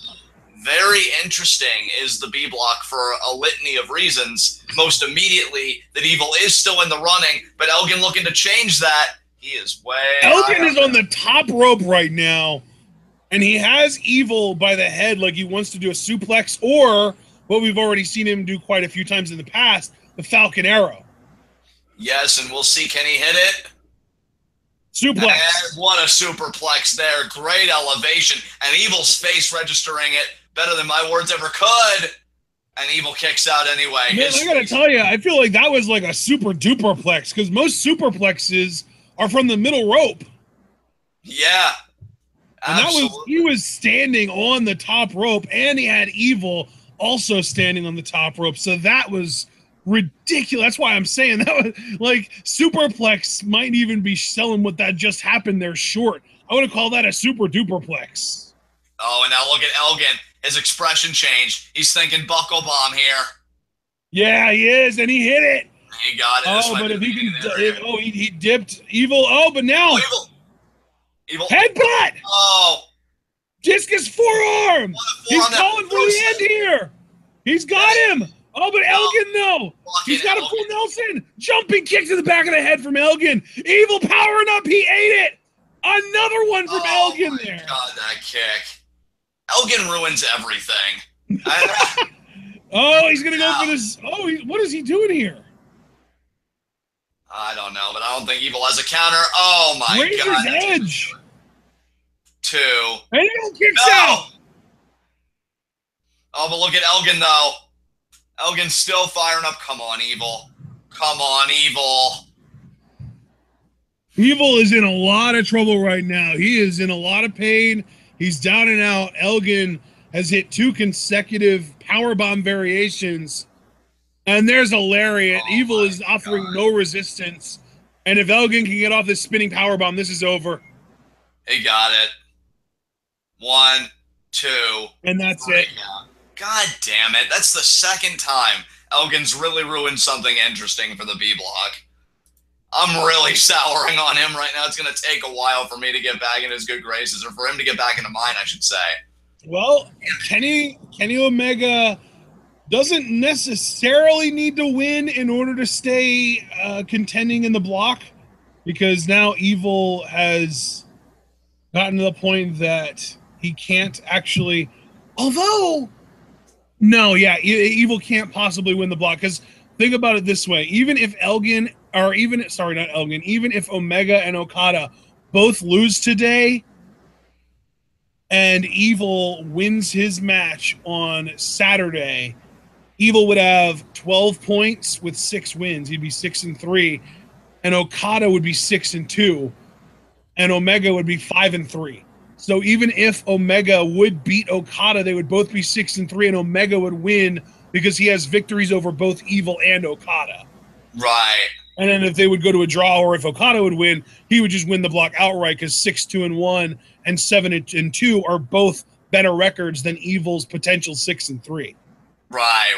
very interesting is the B block for a litany of reasons. Most immediately, that Evil is still in the running, but Elgin looking to change that. He is way. Elgin is on the top rope right now, and he has Evil by the head like he wants to do a suplex, or what we've already seen him do quite a few times in the past, the Falcon Arrow. Yes, and we'll see, can he hit it? Suplex. And what a superplex there. Great elevation, and Evil's face registering it better than my words ever could. And Evil kicks out anyway. Man, I gotta tell you, I feel like that was like a super duper plex, because most superplexes are from the middle rope. Yeah. And he was standing on the top rope, and he had Evil also standing on the top rope. So that was ridiculous. That's why I'm saying that was like superplex might even be selling what that just happened there short. I would have called that a super duperplex. Oh, and now look at Elgin. His expression changed. He's thinking buckle bomb here. Yeah, he is, and he hit it. He got it. Oh, but if he can, he dipped Evil. Oh, but now Evil. Headbutt. Oh, discus forearm. He's calling for the end here. He's got him. Oh, but Elgin though. He's got a full Nelson. Jumping kick to the back of the head from Elgin. Evil powering up. He ate it. Another one from Elgin there. God, that kick. Elgin ruins everything. Oh, he's gonna go for this. Oh, what is he doing here? I don't know, but I don't think Evil has a counter. Oh my God! Razor's Edge. 2. And Evil kicks out. Oh, but look at Elgin though. Elgin's still firing up. Come on, Evil. Come on, Evil. Evil is in a lot of trouble right now. He is in a lot of pain. He's down and out. Elgin has hit 2 consecutive powerbomb variations. And there's a lariat. Evil is offering no resistance. And if Elgin can get off this spinning powerbomb, this is over. He got it. 1, 2. And that's it. God damn it. That's the second time Elgin's really ruined something interesting for the B block. I'm really souring on him right now. It's going to take a while for me to get back in his good graces, or for him to get back into mine, I should say. Well, Kenny Omega doesn't necessarily need to win in order to stay contending in the block, because now Evil has gotten to the point that he can't actually, although, no, yeah, Evil can't possibly win the block, because think about it this way, even if even if Omega and Okada both lose today, and Evil wins his match on Saturday, Evil would have 12 points with 6 wins. He'd be 6-3, and Okada would be 6-2, and Omega would be 5-3. So even if Omega would beat Okada, they would both be 6-3, and Omega would win because he has victories over both Evil and Okada. Right. And then if they would go to a draw, or if Okada would win, he would just win the block outright, because 6-2-1 and 7-2 are both better records than Evil's potential 6-3. Right.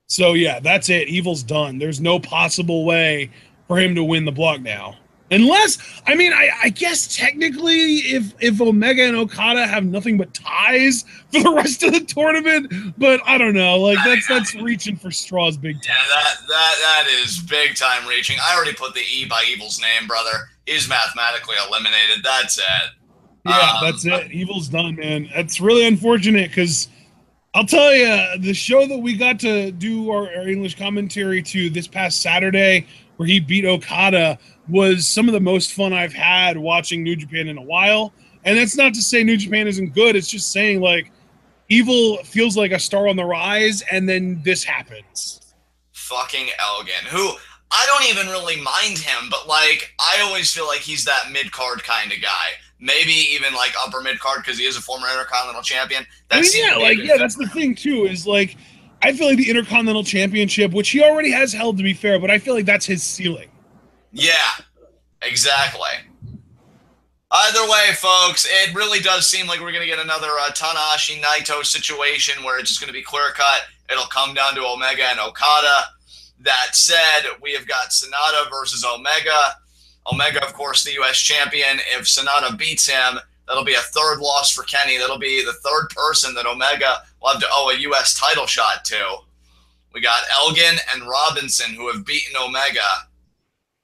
So yeah, that's it. Evil's done. There's no possible way for him to win the block now. Unless, I mean, I guess technically if Omega and Okada have nothing but ties for the rest of the tournament, but I don't know. Like that's reaching for straws big time. Yeah, that is big time reaching. I already put the E by Evil's name, brother. He's mathematically eliminated. That's it. Yeah, that's it. Evil's done, man. That's really unfortunate, because I'll tell you, the show that we got to do our English commentary to this past Saturday, where he beat Okada, was some of the most fun I've had watching New Japan in a while. And that's not to say New Japan isn't good. It's just saying, like, Evil feels like a star on the rise, and then this happens. Fucking Elgin, who I don't even really mind him, but, like, I always feel like he's that mid-card kind of guy. Maybe even, like, upper mid-card, because he is a former Intercontinental Champion. That's the thing, too, is, like, I feel like the Intercontinental Championship, which he already has held, to be fair, but I feel like that's his ceiling. Yeah, exactly. Either way, folks, it really does seem like we're going to get another Tanahashi Naito situation where it's just going to be clear cut. It'll come down to Omega and Okada. That said, we have got Sanada versus Omega. Omega, of course, the U.S. champion. If Sanada beats him, that'll be a third loss for Kenny. That'll be the third person that Omega will have to owe a U.S. title shot to. We got Elgin and Robinson who have beaten Omega.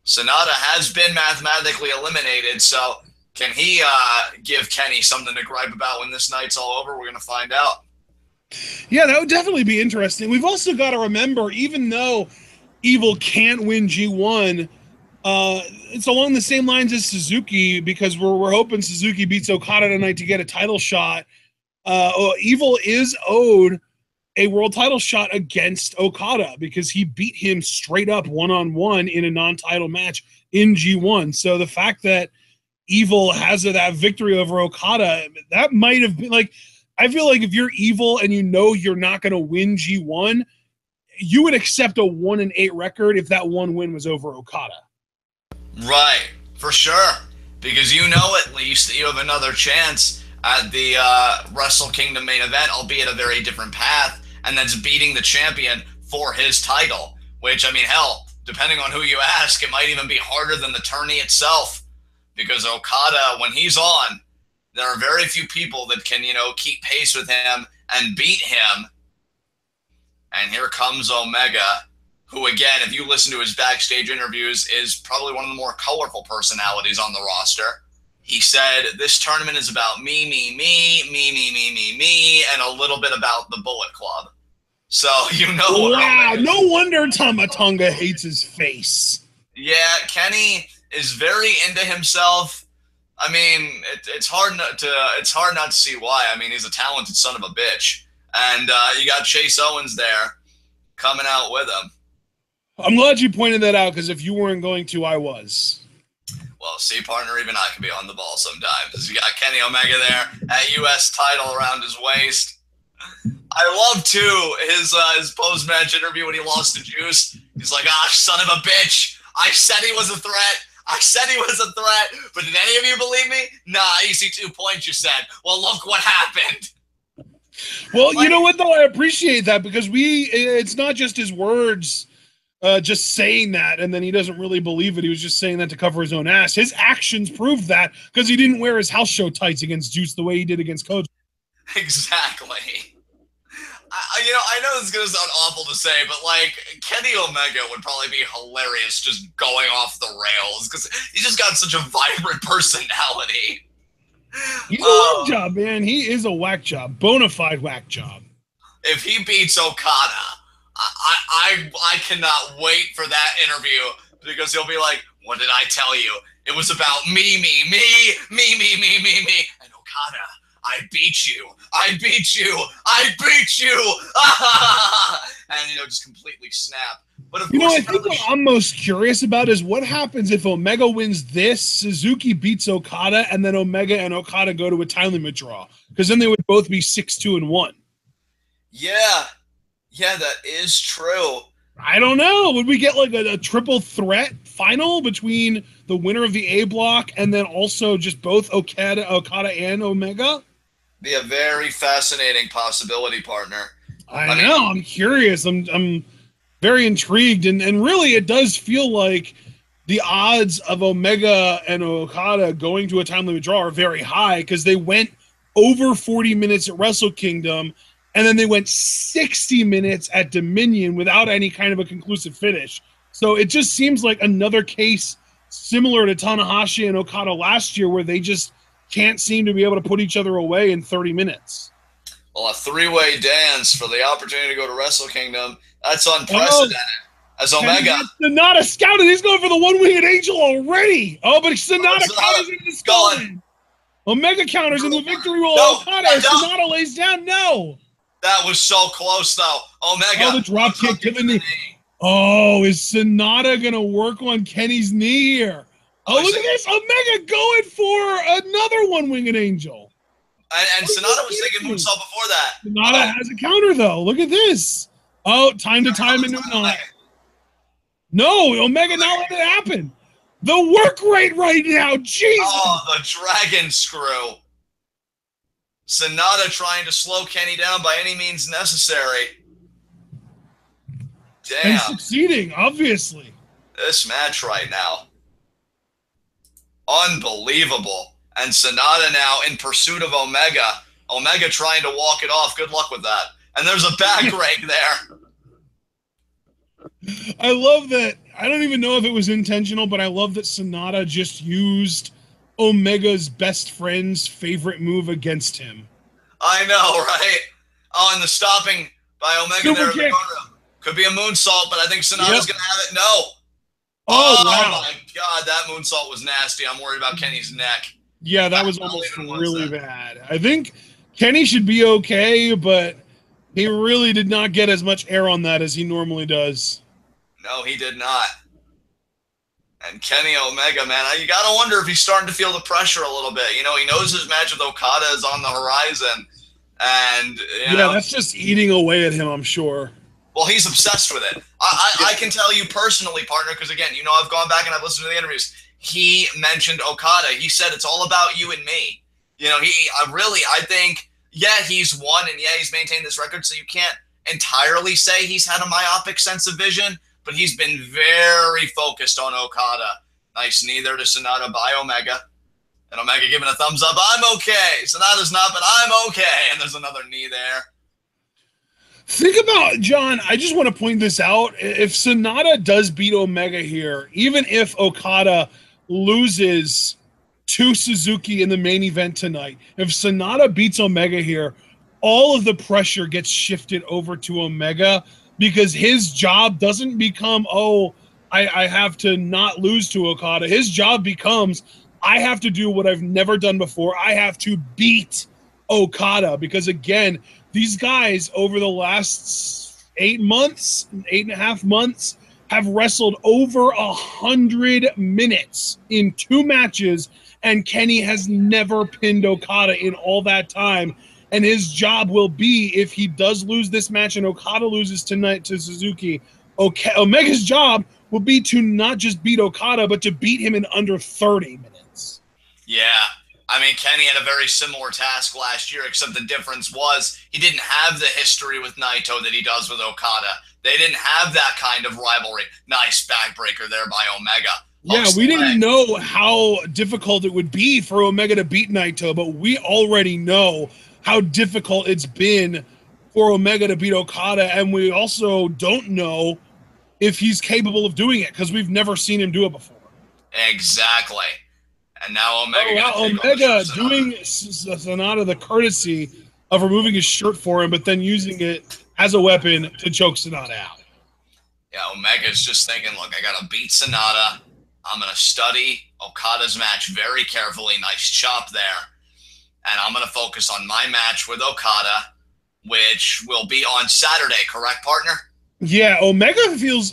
Sanada has been mathematically eliminated, so can he give Kenny something to gripe about when this night's all over? We're going to find out. Yeah, that would definitely be interesting. We've also got to remember, even though Evil can't win G1, it's along the same lines as Suzuki, because we're hoping Suzuki beats Okada tonight to get a title shot. Evil is owed a world title shot against Okada because he beat him straight up one-on-one in a non-title match in G1. So the fact that Evil has that victory over Okada, that might have been like, I feel like if you're Evil and you know you're not going to win G1, you would accept a 1-8 record if that one win was over Okada. Right, for sure. Because you know at least that you have another chance at the Wrestle Kingdom main event, albeit a very different path, and that's beating the champion for his title. Which, I mean, hell, depending on who you ask, it might even be harder than the tourney itself. Because Okada, when he's on, there are very few people that can, keep pace with him and beat him. And here comes Omega, who, again, if you listen to his backstage interviews, is probably one of the more colorful personalities on the roster. He said, this tournament is about me, and a little bit about the Bullet Club. So, Wow, no wonder Tonga hates his face. Yeah, Kenny is very into himself. I mean, it's hard not to see why. I mean, he's a talented son of a bitch. And you got Chase Owens there coming out with him. I'm glad you pointed that out, because if you weren't going to, I was. Well, see, partner, even I can be on the ball sometimes. You got Kenny Omega there at U.S. title around his waist. I love, too, his post-match interview when he lost to Juice. He's like, son of a bitch. I said he was a threat. But did any of you believe me? Nah, easy 2 points, you said. Well, look what happened. Well, you know what, though? I appreciate that, because it's not just his words just saying that, and then he doesn't really believe it. He was just saying that to cover his own ass. His actions prove that, because he didn't wear his house show tights against Juice the way he did against Kojima. Exactly. I know this is going to sound awful to say, but, Kenny Omega would probably be hilarious just going off the rails, because he's just got such a vibrant personality. He's a whack job, man. He is a whack job. Bona fide whack job. If he beats Okada, I cannot wait for that interview, because he'll be like, what did I tell you? It was about me. And Okada, I beat you. And, just completely snap. But of course, I think what I'm most curious about is what happens if Omega wins this, Suzuki beats Okada, and then Omega and Okada go to a time limit draw. Because then they would both be 6-2-1. Yeah, that is true. I don't know. Would we get a triple threat final between the winner of the A block and then also just both Okada and Omega? Be a very fascinating possibility, partner. I know. I'm curious. I'm very intrigued, and really it does feel like the odds of Omega and Okada going to a time limit draw are very high, because they went over 40 minutes at Wrestle Kingdom, and then they went 60 minutes at Dominion without any kind of a conclusive finish. So it just seems like another case similar to Tanahashi and Okada last year, where they just can't seem to be able to put each other away in 30 minutes. Well, a three-way dance for the opportunity to go to Wrestle Kingdom, that's unprecedented. As Omega. Sanada scouted. He's going for the one-winged angel already. Oh, but Sanada counters into the skull. Omega counters in the victory roll. Okada. Sanada lays down. No. That was so close, though. Omega. Oh, the drop kick to the knee. Oh, is Sanada going to work on Kenny's knee here? Oh, look at this. Omega going for another one-winged angel. And Sanada was taking moonsault before that. Sanada has a counter, though. Look at this. Oh, time to time into a knot. No, Omega not letting it happen. The work rate right now, Jesus! Oh, the dragon screw. Sanada trying to slow Kenny down by any means necessary. Damn. And succeeding, obviously. This match right now. Unbelievable. And Sanada now in pursuit of Omega. Omega trying to walk it off. Good luck with that. And there's a back rake there. I love that. I don't even know if it was intentional, but I love that Sanada just used Omega's best friend's favorite move against him. I know, right? Oh, and the stopping by Omega Super there. kick. Could be a moonsault, but I think Sanada's going to have it. No. Oh, wow. My God, that moonsault was nasty. I'm worried about Kenny's neck. Yeah, that was almost really bad. I think Kenny should be okay, but he really did not get as much air on that as he normally does. No, he did not. And Kenny Omega, man, you got to wonder if he's starting to feel the pressure a little bit. You know, he knows his match with Okada is on the horizon. And, you know, that's just eating away at him, I'm sure. Well, he's obsessed with it. I can tell you personally, partner, because, again, you know, I've gone back and I've listened to the interviews. He mentioned Okada. He said it's all about you and me. You know, I think, yeah, he's won and, yeah, he's maintained this record, so you can't entirely say he's had a myopic sense of vision, but he's been very focused on Okada. Nice knee there to Sanada by Omega. And Omega giving a thumbs up. I'm okay. Sanada's not, but I'm okay. And there's another knee there. Think about, John, I just want to point this out. If Sanada does beat Omega here, even if Okada loses to Suzuki in the main event tonight, if Sanada beats Omega here, all of the pressure gets shifted over to Omega because his job doesn't become, I have to not lose to Okada. His job becomes, I have to do what I've never done before. I have to beat Okada because, again, these guys over the last 8.5 months, have wrestled over 100 minutes in 2 matches, and Kenny has never pinned Okada in all that time. And his job will be, if he does lose this match and Okada loses tonight to Suzuki, Omega's job will be to not just beat Okada, but to beat him in under 30 minutes. Yeah. I mean, Kenny had a very similar task last year, except the difference was he didn't have the history with Naito that he does with Okada. They didn't have that kind of rivalry. Nice backbreaker there by Omega. Yeah, we didn't know how difficult it would be for Omega to beat Naito, but we already know how difficult it's been for Omega to beat Okada, and we also don't know if he's capable of doing it because we've never seen him do it before. Exactly. And now Omega Omega doing Sanada the courtesy of removing his shirt for him, but then using it as a weapon to choke Sanada out. Yeah, Omega's just thinking, look, I got to beat Sanada. I'm going to study Okada's match very carefully. Nice chop there. And I'm going to focus on my match with Okada, which will be on Saturday, correct, partner? Yeah, Omega feels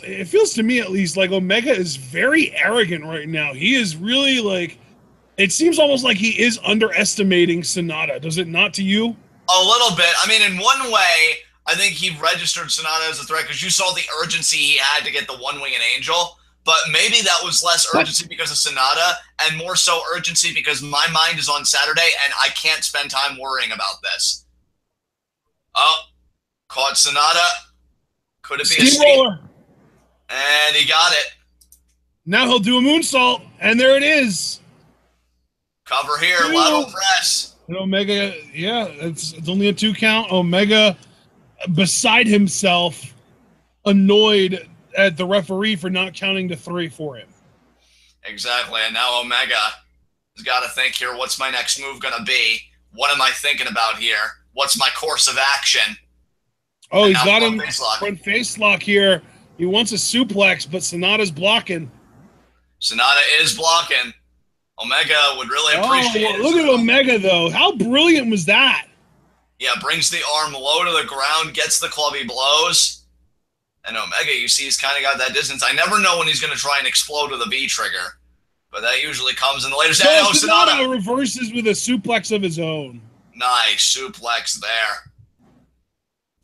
to me at least like Omega is very arrogant right now. He is really like, it seems almost like he is underestimating Sanada. Does it not to you? A little bit. I mean, in one way, I think he registered Sanada as a threat because you saw the urgency he had to get the one-winged angel. But maybe that was less urgency because of Sanada and more so urgency because my mind is on Saturday and I can't spend time worrying about this. Oh, caught Sanada. Could it be a steamroller? And he got it. Now he'll do a moonsault, and there it is. Cover here, lateral press. And Omega, yeah, it's only a 2 count. Omega, beside himself, annoyed at the referee for not counting to 3 for him. Exactly, and now Omega has got to think here, what's my next move going to be? What am I thinking about here? What's my course of action? Oh, he's got him front face lock here. He wants a suplex, but Sanada's blocking. Sanada is blocking. Omega would really appreciate it. Look at Omega, though. How brilliant was that? Yeah, brings the arm low to the ground, gets the clubby blows. And Omega, you see, he's kind of got that distance. I never know when he's going to try and explode with a V-trigger. But that usually comes in the later stage. Oh, Sanada reverses with a suplex of his own. Nice suplex there.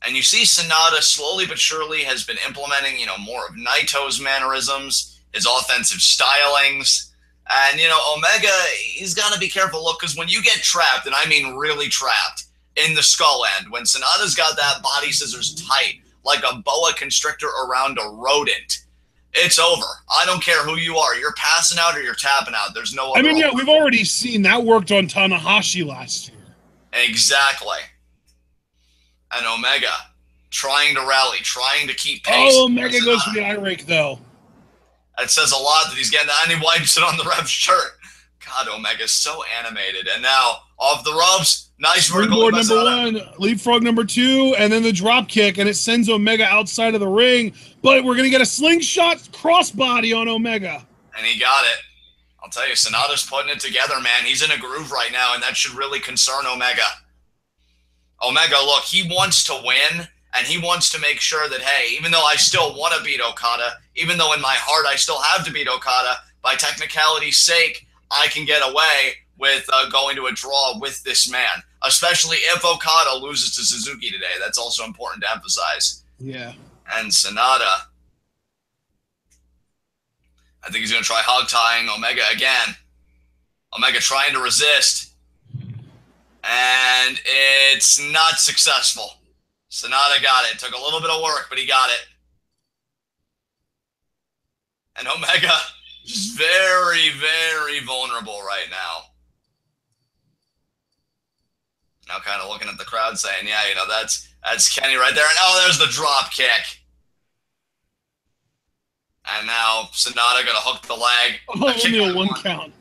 And you see Sanada slowly but surely has been implementing, more of Naito's mannerisms. his offensive stylings. And, Omega, he's got to be careful. Look, because when you get trapped, and I mean really trapped, in the skull end, when Sanada's got that body scissors tight, like a boa constrictor around a rodent, it's over. I don't care who you are. You're passing out or you're tapping out. There's no other we've already seen that worked on Tanahashi last year. Exactly. And Omega, trying to rally, trying to keep pace. Oh, Omega goes for the eye rake, though. It says a lot that he's getting that, and he wipes it on the ref's shirt. God, Omega's so animated. And now, off the ropes, nice vertical. Number one, leapfrog number two, and then the drop kick, and it sends Omega outside of the ring. But we're going to get a slingshot crossbody on Omega. And he got it. I'll tell you, Sanada's putting it together, man. He's in a groove right now, and that should really concern Omega. Omega, look, he wants to win, and he wants to make sure that, hey, even though I still want to beat Okada, even though in my heart I still have to beat Okada, by technicality's sake, I can get away with going to a draw with this man, especially if Okada loses to Suzuki today. That's also important to emphasize. Yeah. And Sanada, I think he's going to try hog-tying Omega again. Omega trying to resist. And it's not successful. Sanada got it. Took a little bit of work, but he got it. And Omega is very, very vulnerable right now. Now kind of looking at the crowd saying, yeah, that's Kenny right there. And oh, there's the drop kick. And now Sanada going to hook the leg. Oh, only a one count.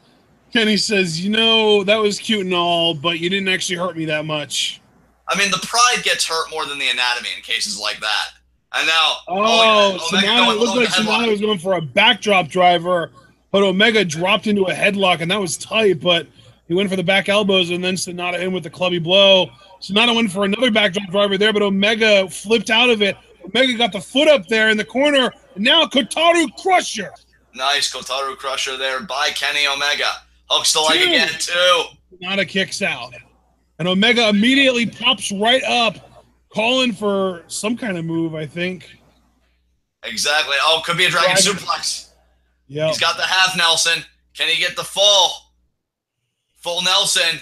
Kenny says, that was cute and all, but you didn't actually hurt me that much. I mean, the pride gets hurt more than the anatomy in cases like that. And now, Sanada, it looked like Sanada was going for a backdrop driver, but Omega dropped into a headlock, and that was tight, but he went for the back elbows, and then Sanada in with the clubby blow. Sanada went for another backdrop driver there, but Omega flipped out of it. Omega got the foot up there in the corner, and now Kotaru Crusher. Nice Kotaru Crusher there by Kenny Omega. Hooks the leg again, too. Sanada kicks out. And Omega immediately pops right up, calling for some kind of move, I think. Exactly. Oh, could be a dragon suplex. Yeah. He's got the half Nelson. Can he get the full Nelson?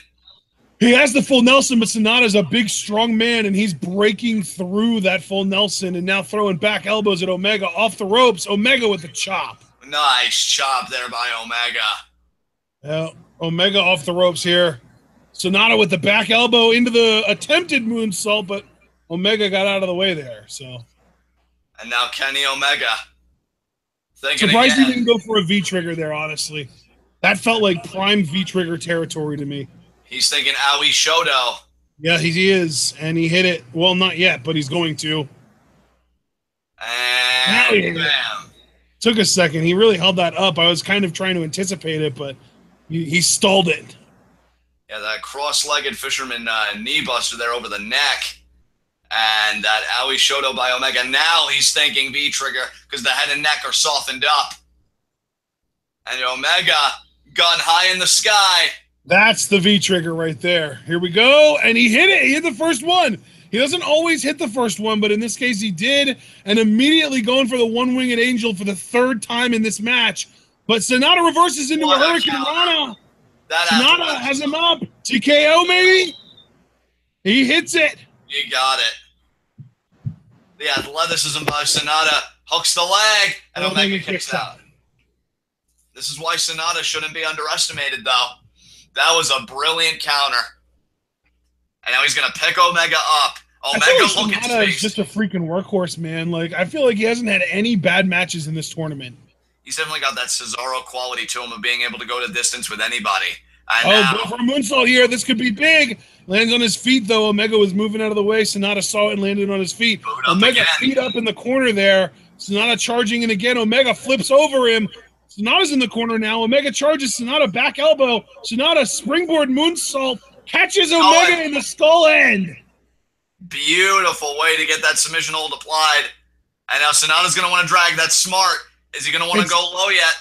He has the full Nelson, but Sanada's a big, strong man, and he's breaking through that full Nelson and now throwing back elbows at Omega off the ropes. Omega with the chop. Nice chop there by Omega. Yeah, Omega off the ropes here. Sanada with the back elbow into the attempted moonsault, but Omega got out of the way there. So, and now Kenny Omega. Surprised he didn't go for a V-trigger there, honestly. That felt like prime V-trigger territory to me. He's thinking Aoi Shodo. Yeah, he is, and he hit it. Well, not yet, but he's going to. And bam. Took a second. He really held that up. I was kind of trying to anticipate it, but he stalled it. Yeah, that cross-legged fisherman knee buster there over the neck. And that Aoi Shodo by Omega. Now he's thinking V-trigger because the head and neck are softened up. And Omega, gun high in the sky. That's the V-trigger right there. Here we go. And he hit it. He hit the first one. He doesn't always hit the first one, but in this case he did. And immediately going for the one-winged angel for the third time in this match. But Sanada reverses into a Hurricane Rana. Sanada has him up. TKO maybe? He hits it. You got it. The athleticism by Sanada hooks the leg, and Omega kicks out. This is why Sanada shouldn't be underestimated, though. That was a brilliant counter. And now he's going to pick Omega up. Omega looking Sanada is just a freaking workhorse, man. Like, I feel like he hasn't had any bad matches in this tournament. He's definitely got that Cesaro quality to him of being able to go to distance with anybody. And go for a moonsault here. This could be big. Lands on his feet, though. Omega was moving out of the way. Sanada saw it and landed on his feet. Omega feet up in the corner there. Sanada charging in again. Omega flips over him. Sanada's in the corner now. Omega charges Sanada back elbow. Sanada springboard moonsault. Catches Omega in the skull end. Beautiful way to get that submission hold applied. And now Sanada's going to want to drag. That's smart. Is he going to want to go low yet?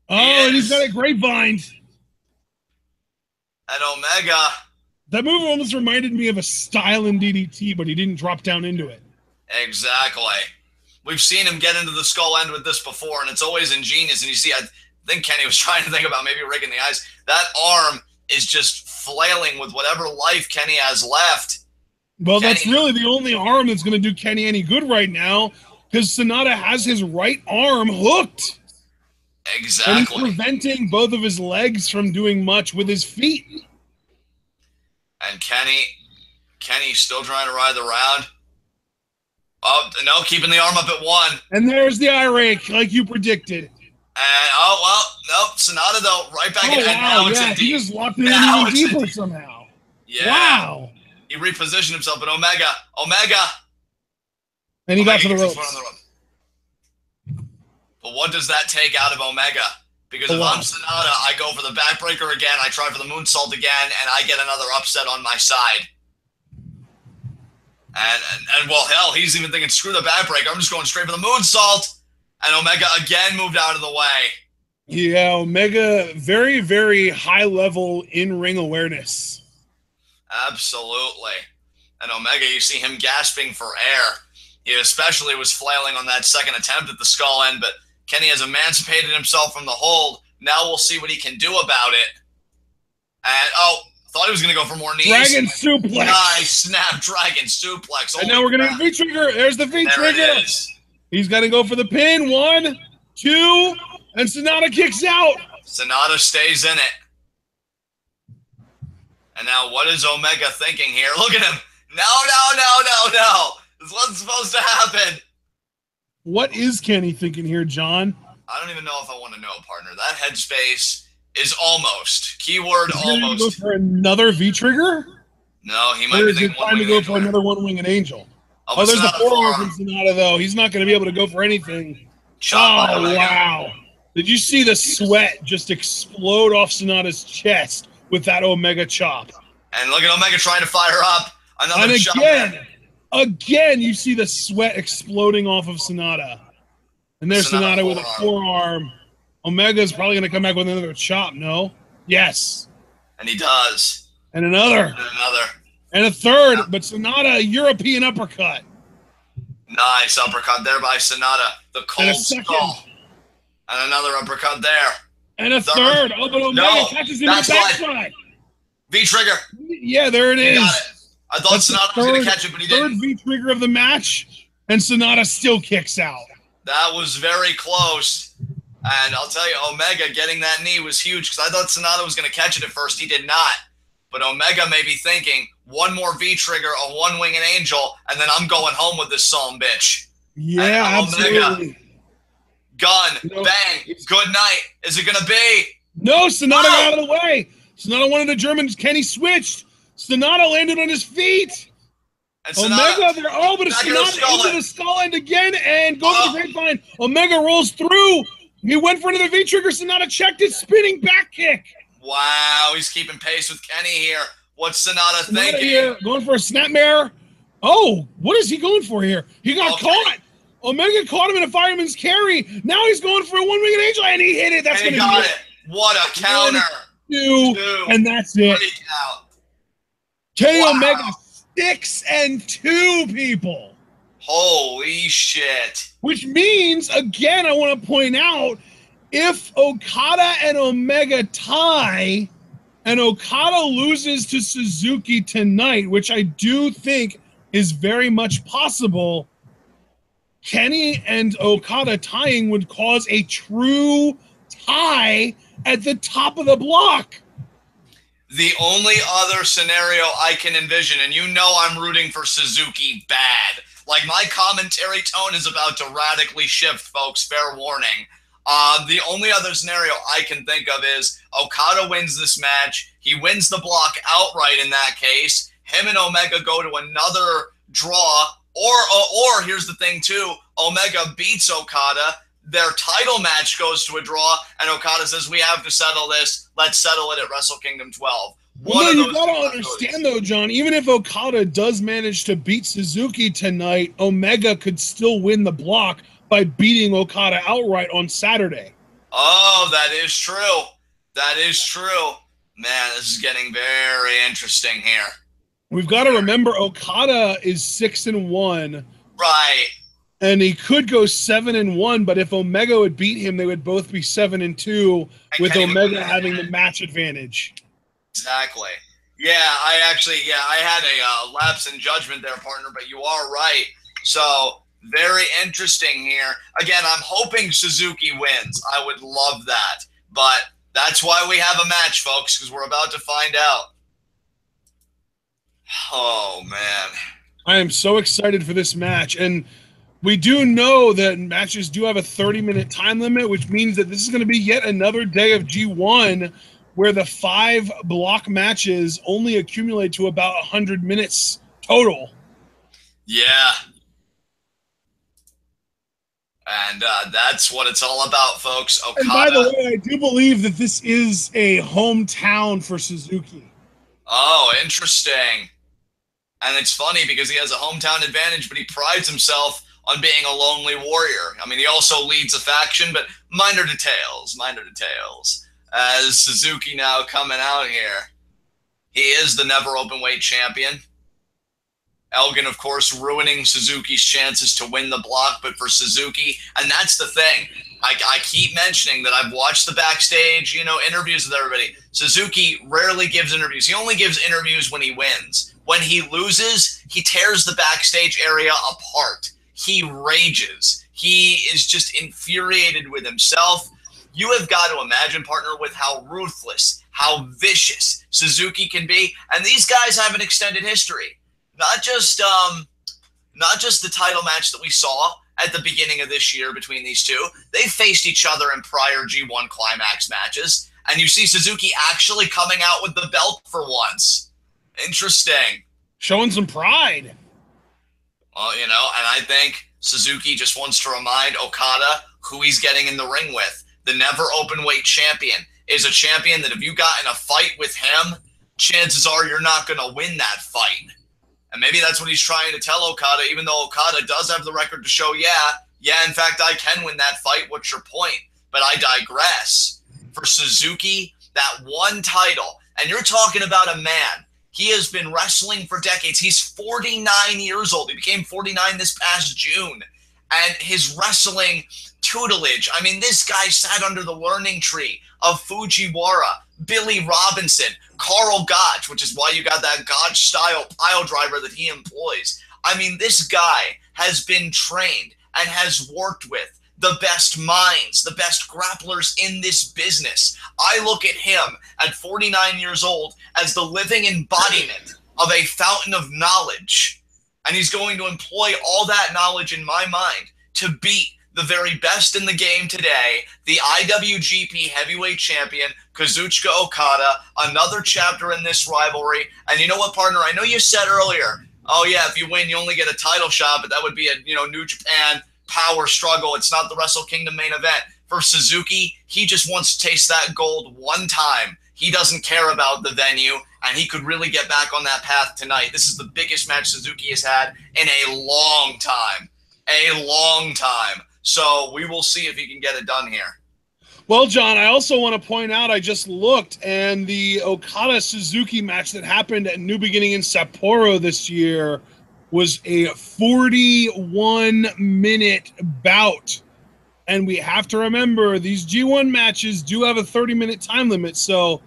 And he's got a grapevine. And Omega. That move almost reminded me of a style in DDT, but he didn't drop down into it. Exactly. We've seen him get into the skull end with this before, and it's always ingenious. And you see, I think Kenny was trying to think about maybe rigging the eyes. That arm is just flailing with whatever life Kenny has left. Well, that's really the only arm that's going to do Kenny any good right now, because Sanada has his right arm hooked. Exactly. And he's preventing both of his legs from doing much with his feet. And Kenny's still trying to ride the round. Oh, no, keeping the arm up at 1. And there's the eye rake, like you predicted. And, nope, Sanada, though, right back in. Wow, yeah, he just locked it in even deeper somehow. Yeah. Wow. He repositioned himself, but Omega. And he got to the ropes. But what does that take out of Omega? Because if I'm Sanada, I go for the backbreaker again, I try for the moonsault again, and I get another upset on my side. And well, hell, he's even thinking, screw the backbreaker, I'm just going straight for the moonsault. And Omega again moved out of the way. Yeah, Omega, very, very high level in-ring awareness. Absolutely. And Omega, you see him gasping for air. He especially was flailing on that second attempt at the skull end, but Kenny has emancipated himself from the hold. Now we'll see what he can do about it. And, thought he was going to go for more knees. Dragon suplex. Nice snap dragon suplex. And now we're going to V-trigger. There's the V-trigger. There it is. He's got to go for the pin. 1, 2, and Sanada kicks out. Sanada stays in it. And now what is Omega thinking here? Look at him. No. This wasn't supposed to happen. What is Kenny thinking here, John? I don't even know if I want to know, partner. That headspace is almost. Keyword almost. Go for another V-trigger? No, he might be thinking trying to go for another one-winged angel. Oh, there's the forearm from Sanada, though. He's not going to be able to go for anything. Wow. Did you see the sweat just explode off Sanada's chest with that Omega chop? And look at Omega trying to fire up. Another chop. Again, you see the sweat exploding off of Sanada. And there's Sanada with a forearm. Omega's probably going to come back with another chop, no? Yes. And he does. And another. And a third, but Sanada, a European uppercut. Nice uppercut there by Sanada. The cold skull. And another uppercut there. And a third. Oh, but Omega catches him in the backside. V-trigger. Yeah, there it is. Got it. I thought Sanada was going to catch it, but he didn't. Third V-trigger of the match, and Sanada still kicks out. That was very close. And I'll tell you, Omega getting that knee was huge because I thought Sanada was going to catch it at first. He did not. But Omega may be thinking, one more V-trigger, a one-winged angel, and then I'm going home with this son bitch. Yeah, absolutely. Omega, gun, bang, good night. Is it going to be? No, Sanada got out of the way. Sanada wanted a German. Kenny switched. Sanada landed on his feet. And Omega, but it's Sanada into the skull end again and goes to the grapevine. Omega rolls through. He went for another V-trigger. Sanada checked it, spinning back kick. Wow, he's keeping pace with Kenny here. What's Sanada thinking? Here, going for a snapmare. Oh, what is he going for here? He got caught. Omega caught him in a fireman's carry. Now he's going for a one-winged angel, and he hit it. That's going to be it. What a counter. 1, 2, and that's it. Kenny Omega 6 and 2 people. Holy shit. Which means, again, I want to point out, if Okada and Omega tie and Okada loses to Suzuki tonight, which I do think is very much possible, Kenny and Okada tying would cause a true tie at the top of the block. The only other scenario I can envision, and you know I'm rooting for Suzuki bad. Like, my commentary tone is about to radically shift, folks. Fair warning. The only other scenario I can think of is Okada wins this match. He wins the block outright in that case. Him and Omega go to another draw. Or here's the thing, too. Omega beats Okada. Their title match goes to a draw, and Okada says, we have to settle this. Let's settle it at Wrestle Kingdom 12. Well, you got to understand, though, John, even if Okada does manage to beat Suzuki tonight, Omega could still win the block by beating Okada outright on Saturday. Oh, that is true. That is true. Man, this is getting very interesting here. We've got to remember Okada is 6 and 1. Right. And he could go 7-1, but if Omega would beat him, they would both be 7-2, with Omega having the match advantage. Exactly. Yeah, I had a lapse in judgment there, partner, but you are right. So, very interesting here. Again, I'm hoping Suzuki wins. I would love that. But that's why we have a match, folks, because we're about to find out. Oh, man. I am so excited for this match. And we do know that matches do have a 30-minute time limit, which means that this is going to be yet another day of G1 where the 5 block matches only accumulate to about 100 minutes total. Yeah. And that's what it's all about, folks. Okada. And by the way, I do believe that this is a hometown for Suzuki. Oh, interesting. And it's funny because he has a hometown advantage, but he prides himself on being a lonely warrior. I mean, he also leads a faction, but minor details. As Suzuki now coming out here. He is the never openweight champion. Elgin, of course, ruining Suzuki's chances to win the block, but for Suzuki, and that's the thing. I keep mentioning that I've watched the backstage, interviews with everybody. Suzuki rarely gives interviews. He only gives interviews when he wins. When he loses, he tears the backstage area apart. He rages. He is just infuriated with himself. You have got to imagine, partner, with how ruthless, how vicious Suzuki can be. And these guys have an extended history. Not just the title match that we saw at the beginning of this year between these two. They faced each other in prior G1 Climax matches. And you see Suzuki actually coming out with the belt for once. Interesting. Showing some pride. Well, and I think Suzuki just wants to remind Okada who he's getting in the ring with. The never openweight champion is a champion that if you got in a fight with him, chances are you're not going to win that fight. And maybe that's what he's trying to tell Okada, even though Okada does have the record to show, in fact, I can win that fight. What's your point? But I digress. For Suzuki, that one title, and you're talking about a man. He has been wrestling for decades. He's 49 years old. He became 49 this past June. And his wrestling tutelage, I mean, this guy sat under the learning tree of Fujiwara, Billy Robinson, Carl Gotch, which is why you got that Gotch-style pile driver that he employs. I mean, this guy has been trained and has worked with the best minds, the best grapplers in this business. I look at him at 49 years old as the living embodiment of a fountain of knowledge. And he's going to employ all that knowledge in my mind to beat the very best in the game today, the IWGP Heavyweight Champion, Kazuchika Okada, another chapter in this rivalry. And you know what, partner? I know you said earlier, oh yeah, if you win, you only get a title shot, but that would be a New Japan power struggle. It's not the Wrestle Kingdom main event. For Suzuki, he just wants to taste that gold one time. He doesn't care about the venue, and he could really get back on that path tonight. This is the biggest match Suzuki has had in a long time. A long time. So we will see if he can get it done here. Well, John, I also want to point out, I just looked, and the Okada-Suzuki match that happened at New Beginning in Sapporo this year was a 41-minute bout. And we have to remember, these G1 matches do have a 30-minute time limit, so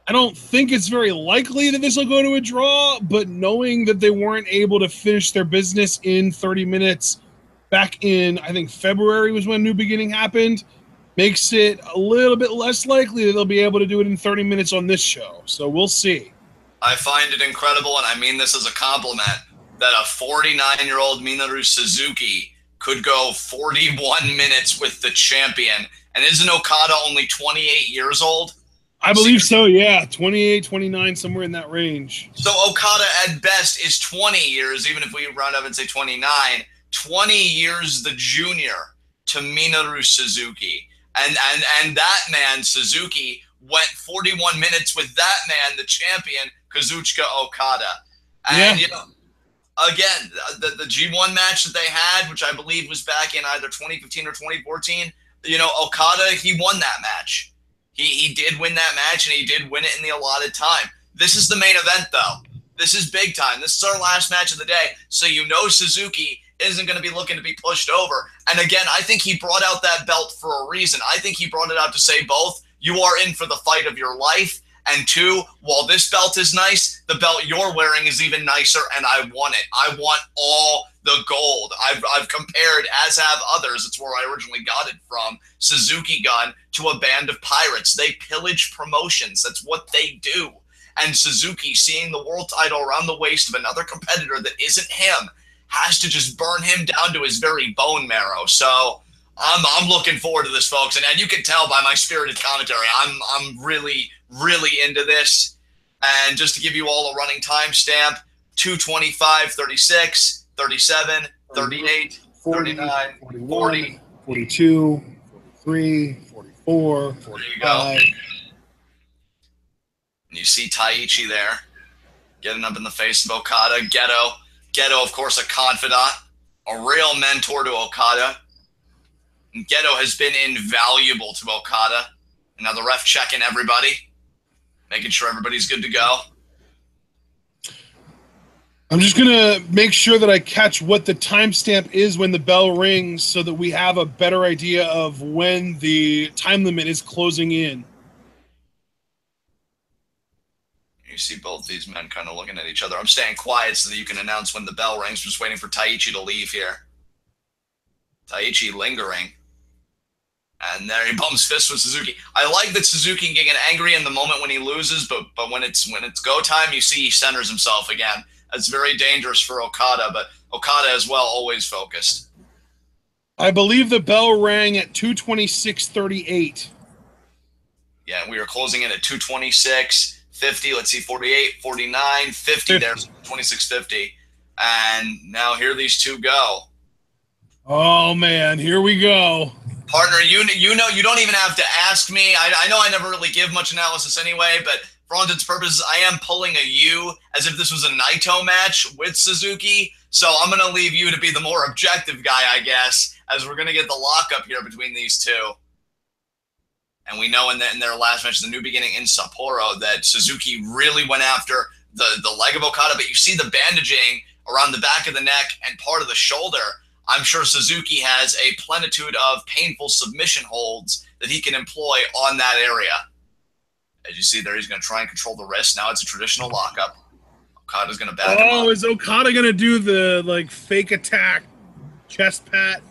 I don't think it's very likely that this will go to a draw, but knowing that they weren't able to finish their business in 30 minutes back in, I think, February was when New Beginning happened, makes it a little bit less likely that they'll be able to do it in 30 minutes on this show. So we'll see. I find it incredible, and I mean this as a compliment, that a 49-year-old Minoru Suzuki could go 41 minutes with the champion. And isn't Okada only 28 years old? I believe so, yeah. 28, 29, somewhere in that range. So Okada at best is 20 years, even if we round up and say 29. 20 years the junior to Minoru Suzuki. And that man, Suzuki, went 41 minutes with that man, the champion, Kazuchika Okada. And, again, the G1 match that they had, which I believe was back in either 2015 or 2014, Okada, he won that match. He did win that match, and he did win it in the allotted time. This is the main event, though. This is big time. This is our last match of the day. So Suzuki isn't going to be looking to be pushed over. And again, I think he brought out that belt for a reason. I think he brought it out to say both, you are in for the fight of your life, and two, while this belt is nice, the belt you're wearing is even nicer, and I want it. I want all the gold. I've compared, as have others, it's where I originally got it from, Suzuki Gun to a band of pirates. They pillage promotions. That's what they do. And Suzuki, seeing the world title around the waist of another competitor that isn't him, has to just burn him down to his very bone marrow. So I'm looking forward to this, folks. And you can tell by my spirited commentary, I'm really, really into this. And just to give you all a running timestamp, 2:25, 36, 37, 38, 39, 40, 42, 43, 44, 45. There you go. And you see Taichi there, getting up in the face of Okada. Geto, of course, a confidant, a real mentor to Okada. And Geto has been invaluable to Okada. And now the ref checking everybody, making sure everybody's good to go. I'm just going to make sure that I catch what the timestamp is when the bell rings so that we have a better idea of when the time limit is closing in. You see both these men kind of looking at each other. I'm staying quiet so that you can announce when the bell rings. Just waiting for Taichi to leave here. Taichi lingering. And there he bumps fists with Suzuki. I like that Suzuki can get angry in the moment when he loses, but when it's go time, you see he centers himself again. That's very dangerous for Okada, but Okada as well, always focused. I believe the bell rang at 2:26:38. Yeah, we are closing in at 2:26:50. Let's see, 48, 49, 50 there, 26:50. And now here these two go. Oh, man, here we go. Partner, you know, you don't even have to ask me. I know I never really give much analysis anyway, but for all intents and purposes, I am pulling a U as if this was a Naito match with Suzuki. So I'm going to leave you to be the more objective guy, I guess, as we're going to get the lockup here between these two. And we know in their last match, the New Beginning in Sapporo, that Suzuki really went after the leg of Okada, but you see the bandaging around the back of the neck and part of the shoulder. I'm sure Suzuki has a plenitude of painful submission holds that he can employ on that area. As you see there, he's going to try and control the wrist. Now it's a traditional lockup. Okada's going to back him up. Oh, is Okada going to do the, fake attack chest pat?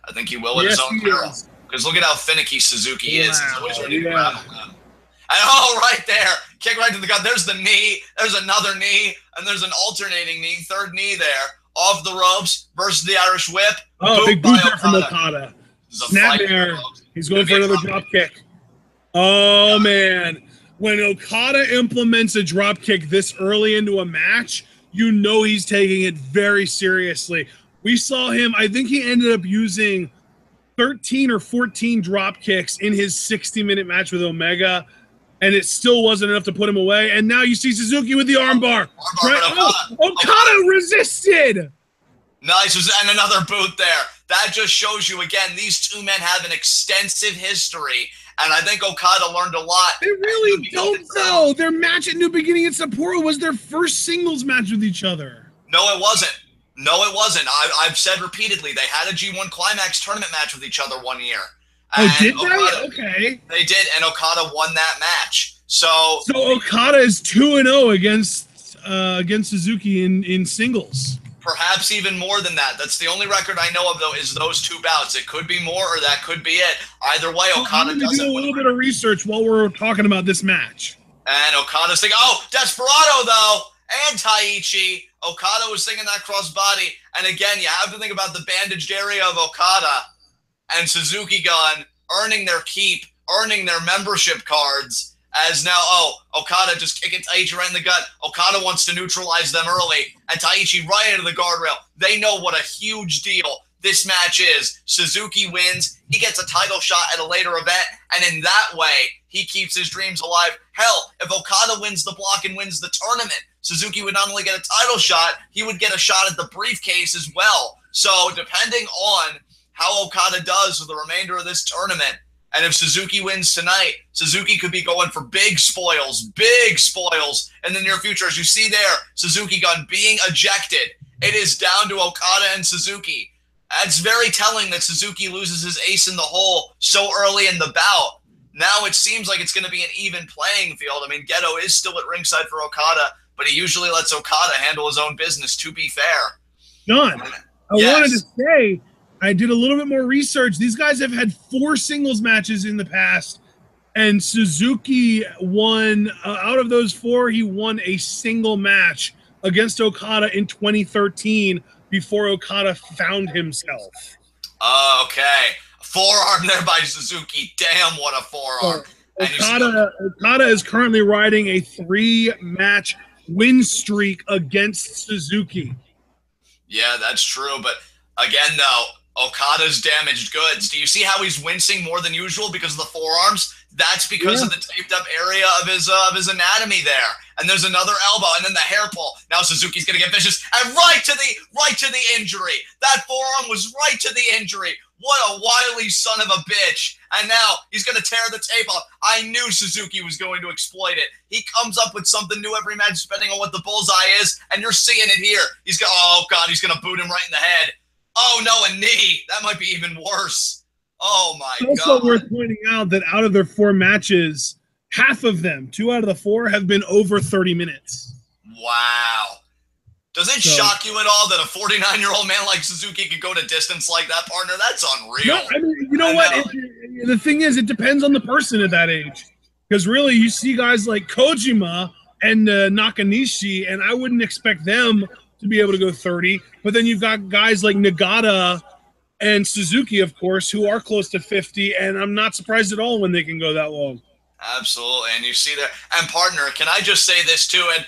I think he will at his own peril. Because look at how finicky Suzuki is. He's always ready to grab him. And right there. Kick right to the gut. There's the knee. There's another knee. And there's an alternating knee. Third knee there. Off the ropes versus the Irish whip. Oh, big boot there from Okada. Snap there. He's going for another drop kick. Oh, man. When Okada implements a drop kick this early into a match, you know he's taking it very seriously. We saw him, I think he ended up using 13 or 14 drop kicks in his 60-minute match with Omega, and it still wasn't enough to put him away. And now you see Suzuki with the armbar. Okada resisted. Nice, and another boot there. That just shows you, again, these two men have an extensive history, and I think Okada learned a lot. They really don't, though. Their match at New Beginning in Sapporo was their first singles match with each other. No, it wasn't. I've said repeatedly, they had a G1 Climax tournament match with each other one year. Oh, did they? Okay. They did, and Okada won that match. So Okada is 2-0 against Suzuki in singles. Perhaps even more than that. That's the only record I know of, though, is those two bouts. It could be more, or that could be it. Either way, Okada does do a little bit of research while we're talking about this match. And Okada's thinking, oh, Desperado, though, and Taichi. Okada was thinking that crossbody. And again, you have to think about the bandaged area of Okada and Suzuki Gun earning their keep, earning their membership cards. As now, Okada just kicking Taichi right in the gut. Okada wants to neutralize them early. And Taichi right into the guardrail. They know what a huge deal this match is. Suzuki wins. He gets a title shot at a later event. And in that way, he keeps his dreams alive. Hell, if Okada wins the block and wins the tournament, Suzuki would not only get a title shot, he would get a shot at the briefcase as well. So depending on how Okada does for the remainder of this tournament, and if Suzuki wins tonight, Suzuki could be going for big spoils in the near future. As you see there, Suzuki Gun being ejected It is down to Okada and Suzuki. It's very telling that Suzuki loses his ace in the hole so early in the bout. Now it seems like it's going to be an even playing field. I mean, Geto is still at ringside for Okada, but he usually lets Okada handle his own business, to be fair. John, I wanted to say, I did a little bit more research. These guys have had 4 singles matches in the past, and Suzuki won, out of those 4, he won a single match against Okada in 2013 before Okada found himself. Okay. Forearm there by Suzuki. Damn, what a forearm. Okada is currently riding a 3-match win streak against Suzuki. Yeah, that's true. But again, though, Okada's damaged goods. Do you see how he's wincing more than usual because of the forearms? That's because of the taped up area of his anatomy there. And there's another elbow, and then the hair pull. Now Suzuki's gonna get vicious, and right to the injury. That forearm was right to the injury. What a wily son of a bitch. And now he's going to tear the tape off. I knew Suzuki was going to exploit it. He comes up with something new every match, depending on what the bullseye is, and you're seeing it here. He's going, oh, God, he's going to boot him right in the head. Oh, no, a knee. That might be even worse. Oh, my God. It's also worth pointing out that out of their 4 matches, half of them, 2 out of the 4, have been over 30 minutes. Wow. Does it shock you at all that a 49-year-old man like Suzuki could go to distance like that, partner? That's unreal. No, I mean, you know what? The thing is, it depends on the person at that age. Because really, you see guys like Kojima and Nakanishi, and I wouldn't expect them to be able to go 30. But then you've got guys like Nagata and Suzuki, of course, who are close to 50, and I'm not surprised at all when they can go that long. Absolutely. And you see there. And partner, can I just say this too? And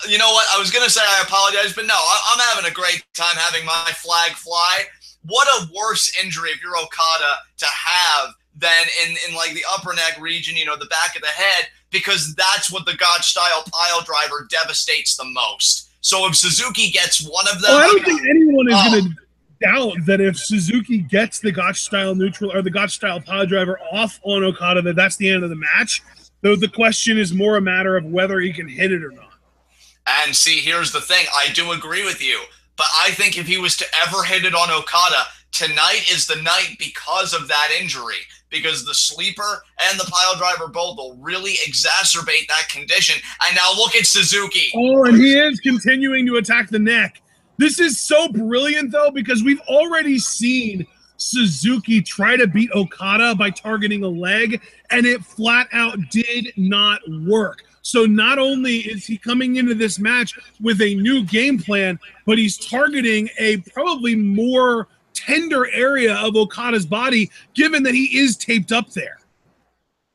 you know what? I was going to say I apologize, but no, I'm having a great time having my flag fly. What a worse injury if you're Okada to have than in like the upper neck region, you know, the back of the head, because that's what the God-style pile driver devastates the most. So if Suzuki gets one of them... Well, I don't think anyone is going to doubt that if Suzuki gets the Gotch-style neutral or the Gotch-style pile driver off on Okada, that's the end of the match. Though the question is more a matter of whether he can hit it or not. And see, here's the thing. I do agree with you. But I think if he was to ever hit it on Okada, tonight is the night because of that injury. Because the sleeper and the pile driver both will really exacerbate that condition. And now look at Suzuki. Oh, and he is continuing to attack the neck. This is so brilliant, though, because we've already seen Suzuki try to beat Okada by targeting a leg, and it flat out did not work. So not only is he coming into this match with a new game plan, but he's targeting a probably more tender area of Okada's body, given that he is taped up there.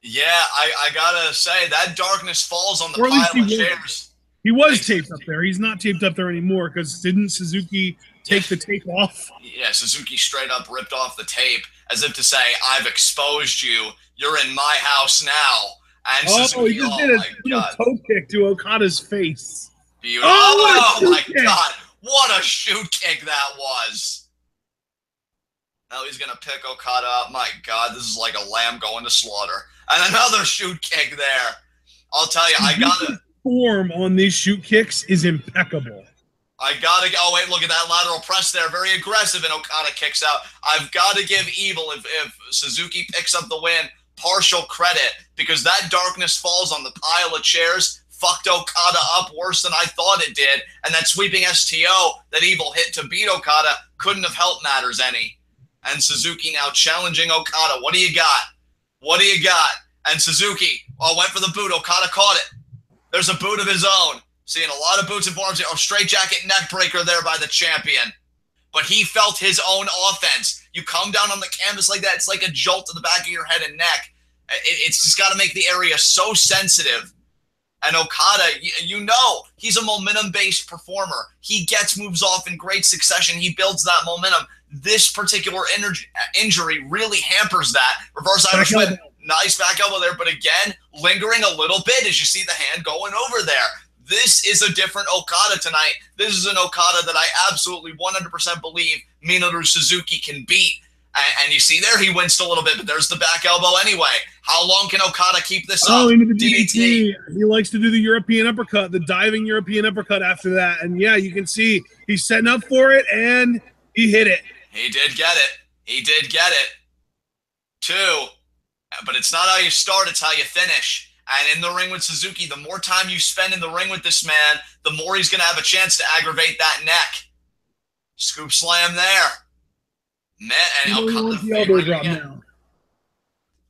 Yeah, I gotta say, that darkness falls on the pile of chairs. He was taped up there. He's not taped up there anymore, because didn't Suzuki take the tape off? Yeah, Suzuki straight up ripped off the tape, as if to say, I've exposed you. You're in my house now. And Suzuki, he just did a toe kick to Okada's face. Beautiful. Oh my God. What a shoot kick that was. Now he's going to pick Okada up. My God, this is like a lamb going to slaughter. And another shoot kick there. I'll tell you, I got to... form on these shoot kicks is impeccable. I got to... Oh, wait, look at that lateral press there. Very aggressive, and Okada kicks out. I've got to give Evil, if Suzuki picks up the win, partial credit, because that darkness falls on the pile of chairs, fucked Okada up worse than I thought it did, and that sweeping STO that Evil hit to beat Okada couldn't have helped matters any. And Suzuki now challenging Okada. What do you got? What do you got? And Suzuki, went for the boot. Okada caught it. There's a boot of his own. Seeing a lot of boots and forearms here. Oh, straight jacket neck breaker there by the champion. But he felt his own offense. You come down on the canvas like that, it's like a jolt to the back of your head and neck. It's just got to make the area so sensitive. And Okada, you know, he's a momentum-based performer. He gets moves off in great succession. He builds that momentum. This particular injury really hampers that. Reverse Irish whip. Nice back elbow there. But again, lingering a little bit as you see the hand going over there. This is a different Okada tonight. This is an Okada that I absolutely 100% believe Minoru Suzuki can beat. And you see there, he winced a little bit, but there's the back elbow anyway. How long can Okada keep this up? Oh, into the DDT. He likes to do the European uppercut, the diving European uppercut after that. And yeah, you can see he's setting up for it, and he hit it. He did get it. He did get it. 2. But it's not how you start, it's how you finish. And in the ring with Suzuki, the more time you spend in the ring with this man, the more he's going to have a chance to aggravate that neck. Scoop slam there. Man, and Okada elbow drop now.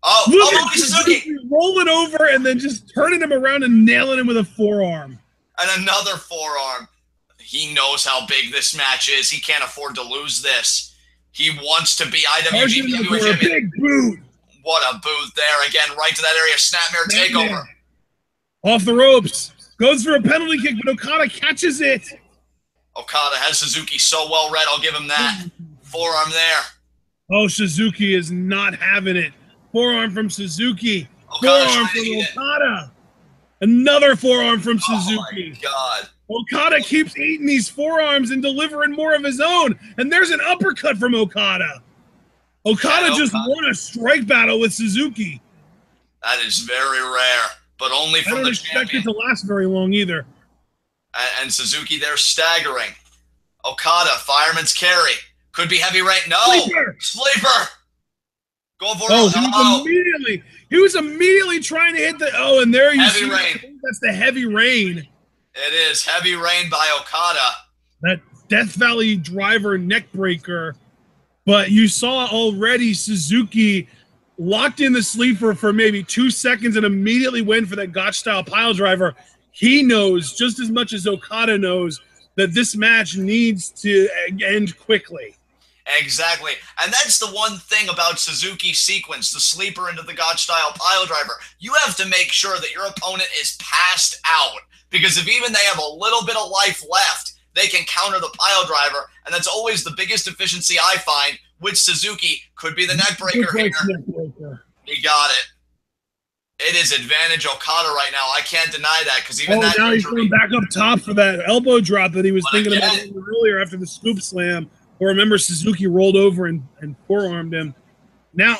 Oh, Suzuki rolling over and then just turning him around and nailing him with a forearm. And another forearm. He knows how big this match is. He can't afford to lose this. He wants to be IWGP with a big boot. What a boot there. Again, right to that area. Snapmare takeover. Off the ropes. Goes for a penalty kick, but Okada catches it. Okada has Suzuki so well read. I'll give him that. Forearm there. Oh, Suzuki is not having it. Forearm from Suzuki. Okada's forearm from Okada. Another forearm from Suzuki. Oh, my God. Okada keeps eating these forearms and delivering more of his own. And there's an uppercut from Okada. Okada just won a strike battle with Suzuki. That is very rare, but only from the champion. I don't expect it to last very long either. And Suzuki there staggering. Okada, fireman's carry. Could be heavy rain. No. Sleeper. Going for it. He was immediately trying to hit the. Oh, and there you heavy see. Rain. That's the heavy rain. It is heavy rain by Okada. That Death Valley driver neck breaker. But you saw already Suzuki locked in the sleeper for maybe 2 seconds and immediately went for that Gotch-style pile driver. He knows just as much as Okada knows that this match needs to end quickly. Exactly. And that's the one thing about Suzuki's sequence, the sleeper into the Gotch-style pile driver. You have to make sure that your opponent is passed out. Because if even they have a little bit of life left, they can counter the pile driver. And that's always the biggest deficiency I find with Suzuki. Could be the neck breaker here. He got it. It is advantage Okada right now. I can't deny that because even that. Now he's going back up top for that elbow drop that he was thinking about earlier after the scoop slam. Or remember, Suzuki rolled over and forearmed him. Now,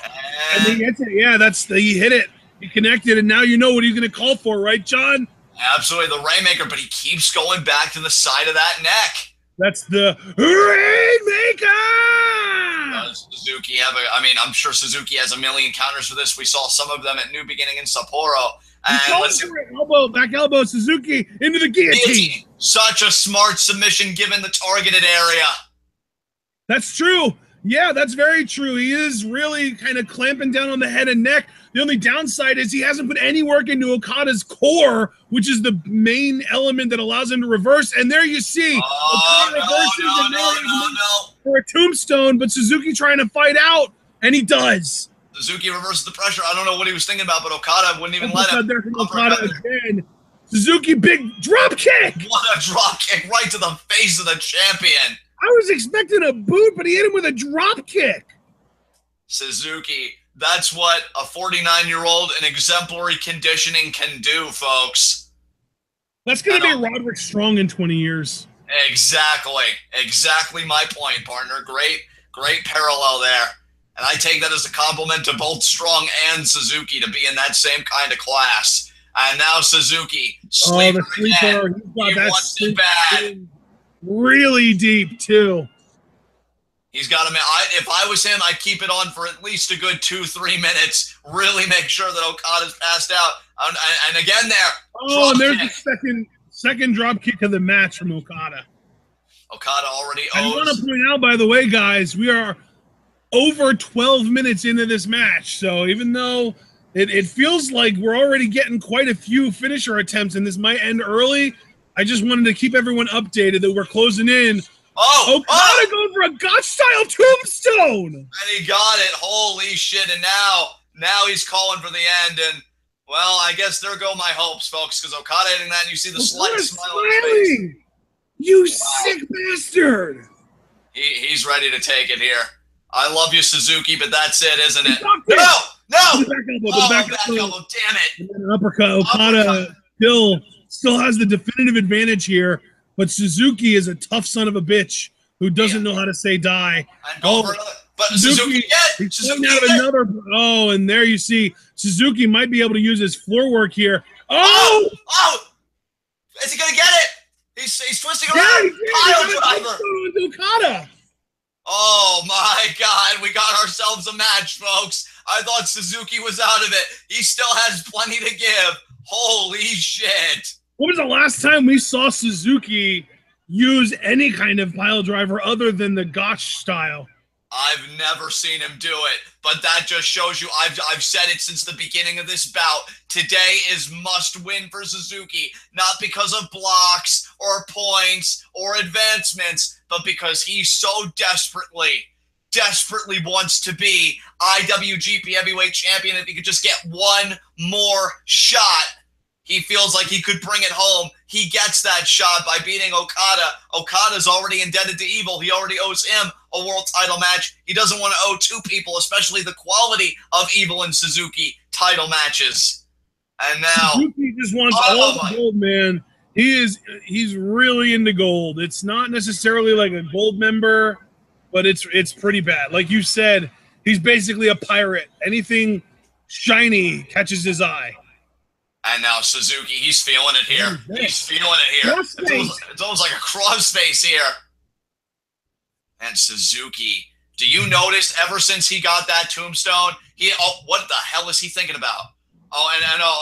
and he hits it. Yeah, he hit it. He connected, and now you know what he's going to call for, right, John? Absolutely, the Rainmaker, but he keeps going back to the side of that neck. That's the Rainmaker! Does Suzuki have I'm sure Suzuki has a million counters for this. We saw some of them at New Beginning in Sapporo. And let's see. Back elbow, Suzuki into the guillotine. Such a smart submission given the targeted area. That's true. Yeah, that's very true. He is really kind of clamping down on the head and neck. The only downside is he hasn't put any work into Okada's core, which is the main element that allows him to reverse. And there you see. Okada reverses for a tombstone, but Suzuki trying to fight out, and he does. Suzuki reverses the pressure. I don't know what he was thinking about, but Okada wouldn't even let him. There from Okada again. Suzuki, big drop kick. What a drop kick right to the face of the champion. I was expecting a boot, but he hit him with a drop kick. Suzuki, that's what a 49-year-old in exemplary conditioning can do, folks. That's going to be Roderick Strong in 20 years. Exactly. Exactly my point, partner. Great parallel there. And I take that as a compliment to both Strong and Suzuki to be in that same kind of class. And now Suzuki, sleeper again. He wants it bad. Really deep, too. He's got him. If I was him, I'd keep it on for at least a good 2-3 minutes. Really make sure that Okada's passed out. And again there. Oh, and there's the second drop kick of the match from Okada. Okada already owes. I want to point out, by the way, guys, we are over 12 minutes into this match. So even though it feels like we're already getting quite a few finisher attempts and this might end early, I just wanted to keep everyone updated that we're closing in. Okada going for a Gotch-style tombstone! And he got it. Holy shit. And now he's calling for the end. And, well, I guess there go my hopes, folks, because Okada hitting that, and you see the slight smile on his face. You sick bastard! He's ready to take it here. I love you, Suzuki, but that's it, isn't it? No! Back elbow, damn it. And then an uppercut. Okada still has the definitive advantage here, but Suzuki is a tough son of a bitch who doesn't know how to say die. And go for another. But Suzuki he's Suzuki out of another. Oh, and there you see Suzuki might be able to use his floor work here. Oh! Is he gonna get it? He's twisting around. Pile driver. Okada. Oh my God, we got ourselves a match, folks. I thought Suzuki was out of it. He still has plenty to give. Holy shit. When was the last time we saw Suzuki use any kind of pile driver other than the Gotch style? I've never seen him do it, but that just shows you, I've said it since the beginning of this bout. Today is must win for Suzuki, not because of blocks or points or advancements, but because he so desperately wants to be IWGP Heavyweight Champion. If he could just get one more shot, he feels like he could bring it home. He gets that shot by beating Okada. Okada's already indebted to Evil. He already owes him a world title match. He doesn't want to owe two people, especially the quality of Evil and Suzuki title matches. And now Suzuki just wants all the gold, man. He's really into gold. It's not necessarily like a gold member, but it's pretty bad. Like you said, he's basically a pirate. Anything shiny catches his eye. And now Suzuki, he's feeling it here. He's feeling it here. It's almost like a crossface here. And Suzuki, do you notice ever since he got that tombstone, what the hell is he thinking about?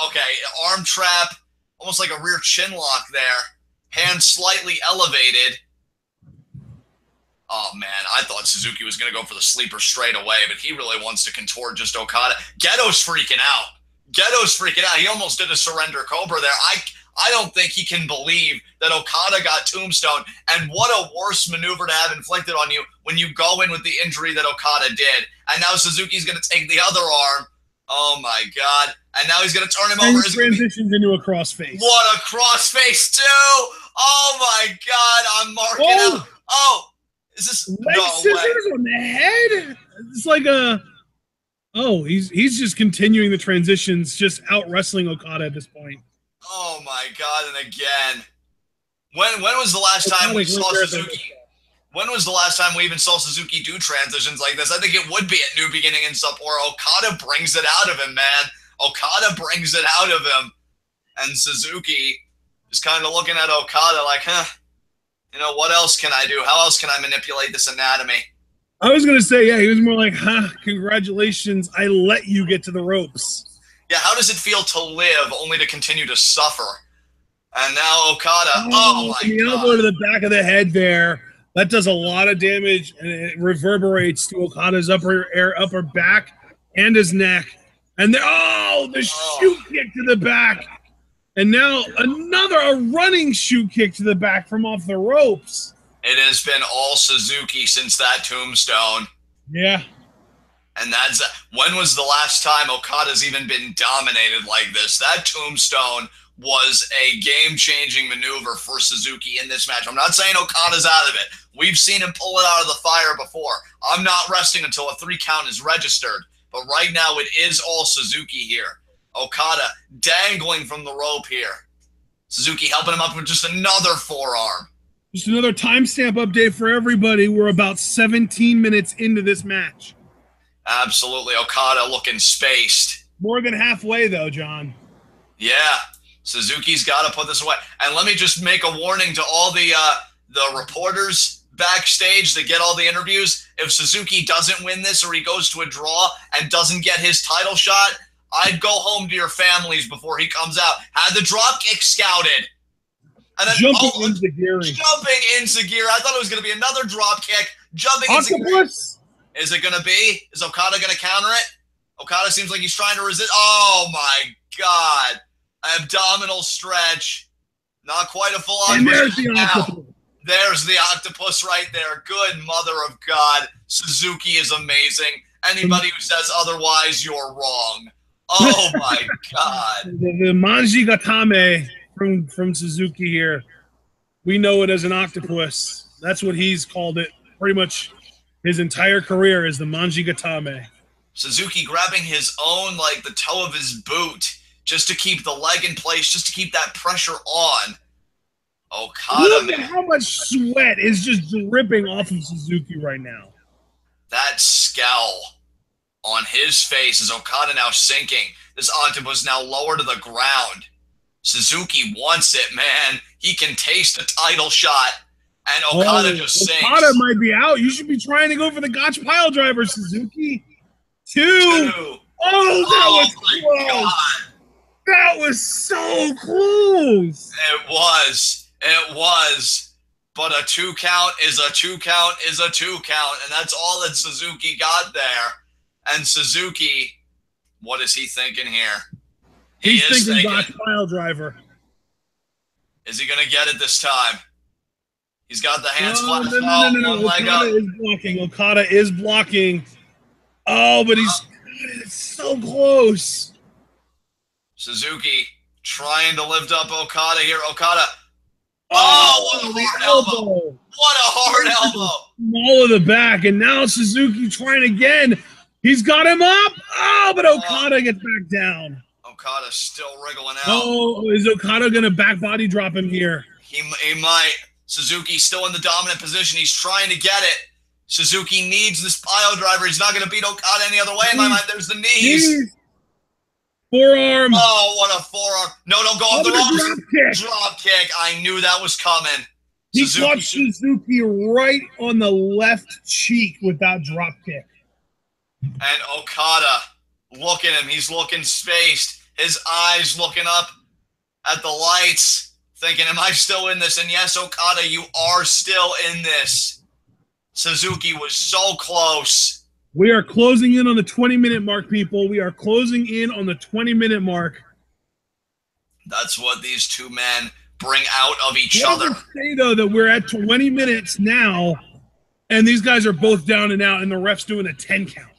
Okay, arm trap, almost like a rear chin lock there. Hand slightly elevated. Oh, man, I thought Suzuki was going to go for the sleeper straight away, but he really wants to contort just Okada. Ghetto's freaking out. He almost did a surrender Cobra there. I don't think he can believe that Okada got tombstone, and what a worse maneuver to have inflicted on you when you go in with the injury that Okada did. And now Suzuki's going to take the other arm. Oh, my God. And now he's going to turn him over. He transitions into a crossface. What a crossface, too. Oh, my God. I'm marking out. Oh, is this scissors on the head? It's like a... Oh, he's just continuing the transitions, just out wrestling Okada at this point. Oh my God! And again, when was the last time we saw Suzuki? When was the last time we even saw Suzuki do transitions like this? I think it would be at New Beginning in Sapporo. Okada brings it out of him, man. Okada brings it out of him, and Suzuki is kind of looking at Okada like, you know, what else can I do? How else can I manipulate this anatomy? I was going to say, yeah, he was more like, congratulations, I let you get to the ropes. Yeah, how does it feel to live only to continue to suffer? And now Okada, oh my God. Elbow to the back of the head there. That does a lot of damage, and it reverberates to Okada's upper back and his neck. And the shoot kick to the back. And now a running shoot kick to the back from off the ropes. It has been all Suzuki since that tombstone. Yeah. And when was the last time Okada's even been dominated like this? That tombstone was a game-changing maneuver for Suzuki in this match. I'm not saying Okada's out of it. We've seen him pull it out of the fire before. I'm not resting until a 3 count is registered. But right now, it is all Suzuki here. Okada dangling from the rope here. Suzuki helping him up with just another forearm. Just another timestamp update for everybody. We're about 17 minutes into this match. Absolutely. Okada looking spaced. More than halfway, though, John. Yeah. Suzuki's got to put this away. And let me just make a warning to all the reporters backstage that get all the interviews. If Suzuki doesn't win this or he goes to a draw and doesn't get his title shot, I'd go home to your families before he comes out. Had the drop kick scouted. And then, jumping into gear. I thought it was going to be another drop kick. Jumping into gear. Is it going to be? Is Okada going to counter it? Okada seems like he's trying to resist. Oh, my God. Abdominal stretch. Not quite a full on. And there's the octopus. There's the octopus right there. Good mother of God. Suzuki is amazing. Anybody who says otherwise, you're wrong. Oh, my God. The Manji Gatame from Suzuki here. We know it as an octopus. That's what he's called it. Pretty much his entire career is the Manji Gatame. Suzuki grabbing his own, like the toe of his boot, just to keep the leg in place, just to keep that pressure on. Okada, look at how much sweat is just dripping off of Suzuki right now. That scowl on his face as Okada now sinking. This octopus now lower to the ground. Suzuki wants it, man. He can taste a title shot. And Okada just sinks. Okada might be out. You should be trying to go for the Gotch pile driver, Suzuki. Two. Oh, that was close. God. That was so close. It was. But a 2 count is a 2 count is a 2 count. And that's all that Suzuki got there. And Suzuki, what is he thinking here? He's thinking Gotch pile driver. Is he going to get it this time? He's got the hands clasped. No. Okada is blocking. Oh, but it's so close. Suzuki trying to lift up Okada here. Okada. Oh, what a hard elbow. What a hard elbow. Small of the back. And now Suzuki trying again. He's got him up. Oh, but Okada gets back down. Okada's still wriggling out. Oh, is Okada going to back body drop him here? He might. Suzuki's still in the dominant position. He's trying to get it. Suzuki needs this pile driver. He's not going to beat Okada any other way. In my mind, there's the knees. Forearm. Oh, what a forearm. No, don't go off the ropes. Drop kick. I knew that was coming. He caught Suzuki right on the left cheek with that drop kick. And Okada, look at him. He's looking spaced. His eyes looking up at the lights, thinking, am I still in this? And yes, Okada, you are still in this. Suzuki was so close. We are closing in on the 20-minute mark, people. We are closing in on the 20-minute mark. That's what these two men bring out of each other. Say, though, that we're at 20 minutes now, and these guys are both down and out, and the ref's doing a 10 count.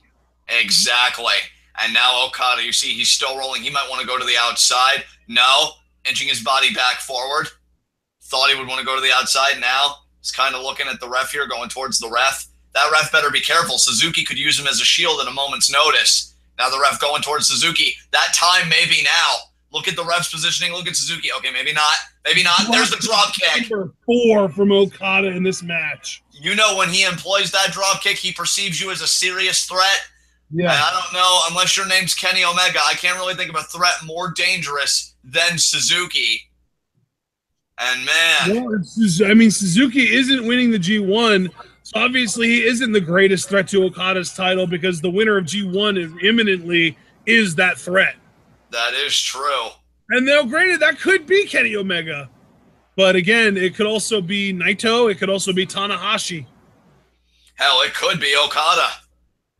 Exactly. And now Okada, you see, he's still rolling. He might want to go to the outside. No. Inching his body back forward. Thought he would want to go to the outside. Now he's kind of looking at the ref here, going towards the ref. That ref better be careful. Suzuki could use him as a shield at a moment's notice. Now the ref going towards Suzuki. That time may be now. Look at the ref's positioning. Look at Suzuki. Okay, maybe not. Maybe not. There's the drop kick. Number 4 from Okada in this match. You know, when he employs that drop kick, he perceives you as a serious threat. Yeah. And I don't know, unless your name's Kenny Omega, I can't really think of a threat more dangerous than Suzuki. And man. Well, I mean, Suzuki isn't winning the G1, so obviously he isn't the greatest threat to Okada's title because the winner of G1 imminently is that threat. That is true. And now, granted, that could be Kenny Omega. But again, it could also be Naito. It could also be Tanahashi. Hell, it could be Okada.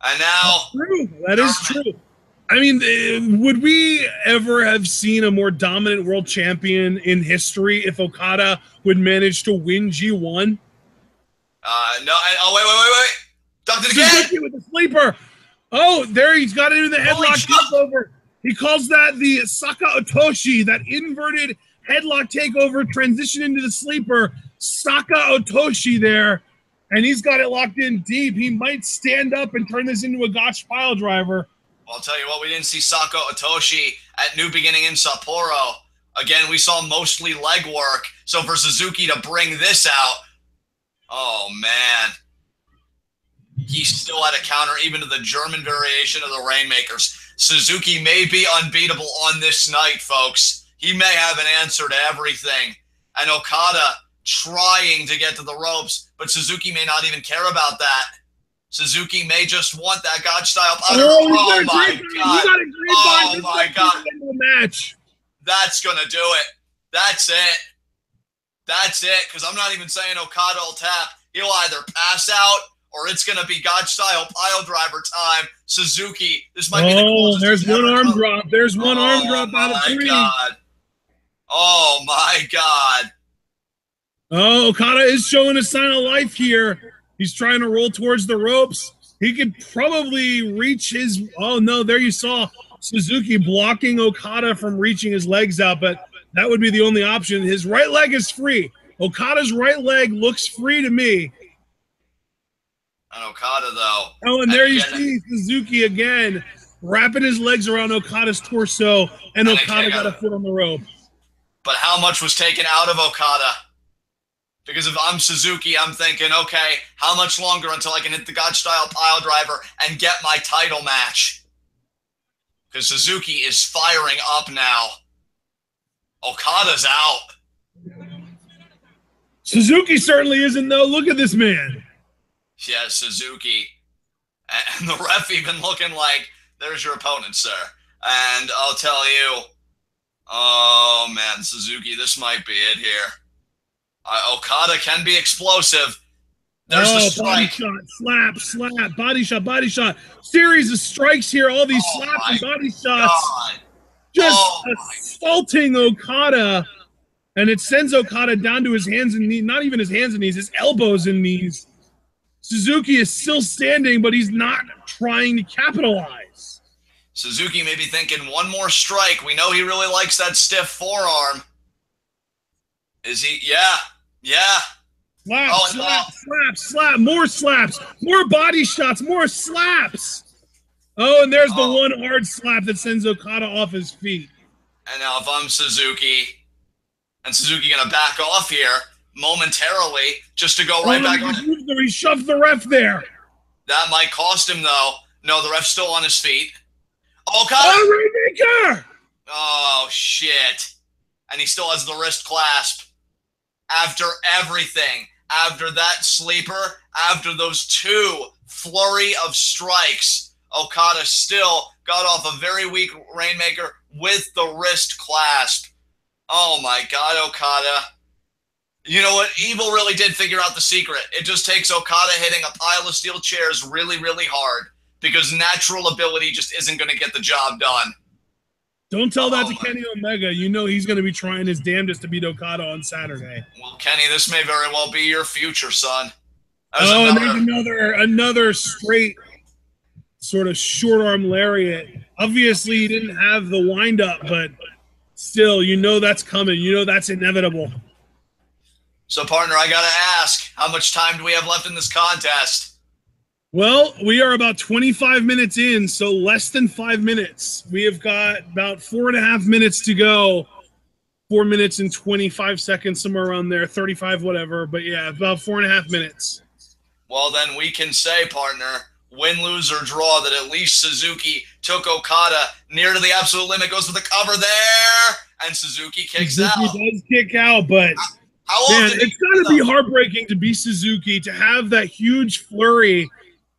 And now... That's true. That is true. I mean, would we ever have seen a more dominant world champion in history if Okada would manage to win G1? No. Oh, wait. Ducked it again. Suzuki with the sleeper. Oh, there he's got it in the headlock takeover. He calls that the Saka Otoshi, that inverted headlock takeover transition into the sleeper. Saka Otoshi there. And he's got it locked in deep. He might stand up and turn this into a Gotch pile driver. Well, I'll tell you what, we didn't see Saka Otoshi at New Beginning in Sapporo. Again, we saw mostly leg work. So for Suzuki to bring this out, oh, man. He still had a counter even to the German variation of the Rainmakers. Suzuki may be unbeatable on this night, folks. He may have an answer to everything. And Okada trying to get to the ropes, but Suzuki may not even care about that. Suzuki may just want that Gotch-style powder. Oh my God. Oh my God. Match. That's going to do it. That's it. That's it, because I'm not even saying Okada will tap. He'll either pass out or it's going to be Gotch-style pile driver time. Suzuki, this might be the closest. There's one arm drop. There's one arm drop out of 3. God. Oh, my God. Oh, Okada is showing a sign of life here. He's trying to roll towards the ropes. He could probably reach his... Oh, no, there you saw Suzuki blocking Okada from reaching his legs out, but that would be the only option. His right leg is free. Okada's right leg looks free to me. And Okada, though... Oh, and there you see Suzuki again, wrapping his legs around Okada's torso, and Okada got a foot on the rope. But how much was taken out of Okada? Because if I'm Suzuki, I'm thinking, okay, how much longer until I can hit the God-style pile driver and get my title match? Because Suzuki is firing up now. Okada's out. Suzuki certainly isn't, though. Look at this man. Yeah, Suzuki. And the ref even looking like, there's your opponent, sir. And I'll tell you, oh, man, Suzuki, this might be it here. Okada can be explosive. There's the strike. Body shot, slap, body shot. Series of strikes here. All these slaps and body shots. Just assaulting Okada. And it sends Okada down to his hands and knees. Not even his hands and knees, his elbows and knees. Suzuki is still standing, but he's not trying to capitalize. Suzuki may be thinking one more strike. We know he really likes that stiff forearm. Is he? Yeah. Slap, more slaps, more body shots, more slaps. Oh, and there's the one hard slap that sends Okada off his feet. And now if I'm Suzuki, and Suzuki gonna back off here momentarily just to go right back on. He shoved the ref there. That might cost him, though. No, the ref's still on his feet. Okada! Rainmaker! Oh, shit. And he still has the wrist clasp. After everything, after that sleeper, after those two flurry of strikes, Okada still got off a very weak Rainmaker with the wrist clasp. Oh, my God, Okada. You know what? Evil really did figure out the secret. It just takes Okada hitting a pile of steel chairs really, really hard because natural ability just isn't going to get the job done. Don't tell that to Kenny Omega. You know he's going to be trying his damnedest to beat Okada on Saturday. Well, Kenny, this may very well be your future, son. And there's another straight sort of short arm lariat. Obviously, he didn't have the wind up, but still, you know that's coming. You know that's inevitable. So, partner, I got to ask, how much time do we have left in this contest? Well, we are about 25 minutes in, so less than 5 minutes. We have got about 4.5 minutes to go. 4 minutes and 25 seconds, somewhere around there, 35, whatever. But yeah, about 4.5 minutes. Well, then we can say, partner, win, lose, or draw, that at least Suzuki took Okada near to the absolute limit, goes for the cover there, and Suzuki kicks out. Suzuki does kick out, but man, it's got to be heartbreaking to be Suzuki, to have that huge flurry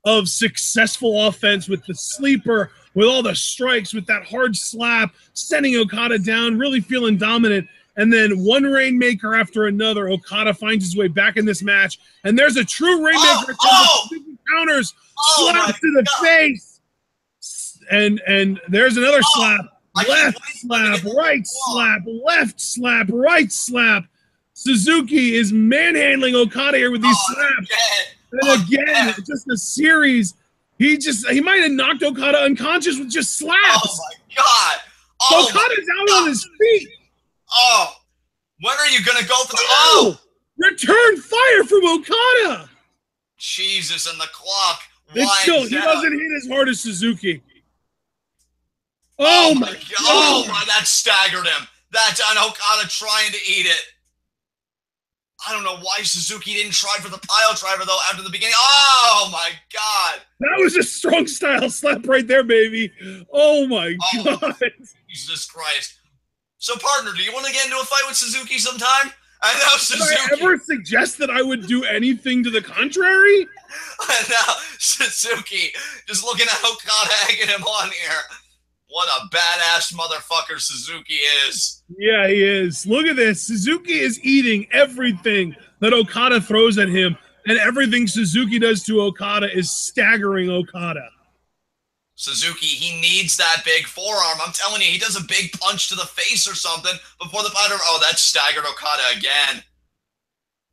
of successful offense with the sleeper, with all the strikes, with that hard slap, sending Okada down, really feeling dominant. And then one Rainmaker after another, Okada finds his way back in this match. And there's a true Rainmaker. Counters, slap to the face. And there's another slap. Left slap, right slap, left slap, right slap. Suzuki is manhandling Okada here with these slaps. And again, just a series. He might have knocked Okada unconscious with just slaps. Oh my God! Okada's out on his feet. Oh, when are you gonna go for the return fire from Okada? Jesus, and the clock. He doesn't hit as hard as Suzuki. Oh my God! Oh my! That staggered him. That's on Okada trying to eat it. I don't know why Suzuki didn't try for the pile driver, though, after the beginning. Oh, my God. That was a strong style slap right there, baby. Oh, my God. Jesus Christ. So, partner, do you want to get into a fight with Suzuki sometime? I know Suzuki. Did I ever suggest that I would do anything to the contrary? I know. Suzuki just looking at Okada, egging him on here. What a badass motherfucker Suzuki is. Yeah, he is. Look at this. Suzuki is eating everything that Okada throws at him, and everything Suzuki does to Okada is staggering Okada. Suzuki, he needs that big forearm. I'm telling you, he does a big punch to the face or something before the fighter. Oh, that staggered Okada again.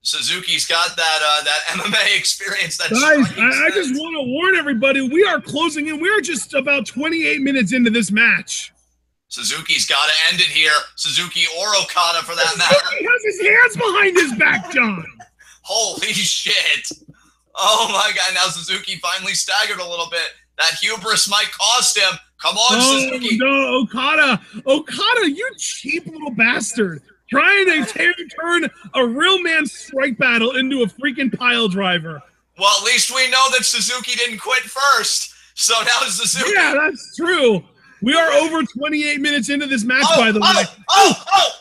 Suzuki's got that MMA experience. Guys, I just want to warn everybody, we are closing in. We are just about 28 minutes into this match. Suzuki's got to end it here. Suzuki or Okada, for that matter. He has his hands behind his back, John. Holy shit. Oh, my God. Now Suzuki finally staggered a little bit. That hubris might cost him. Come on, Suzuki. No, Okada. Okada, you cheap little bastard. Trying to turn a real man's strike battle into a freaking pile driver. Well, at least we know that Suzuki didn't quit first. So now Suzuki. Yeah, that's true. We are over 28 minutes into this match, by the way.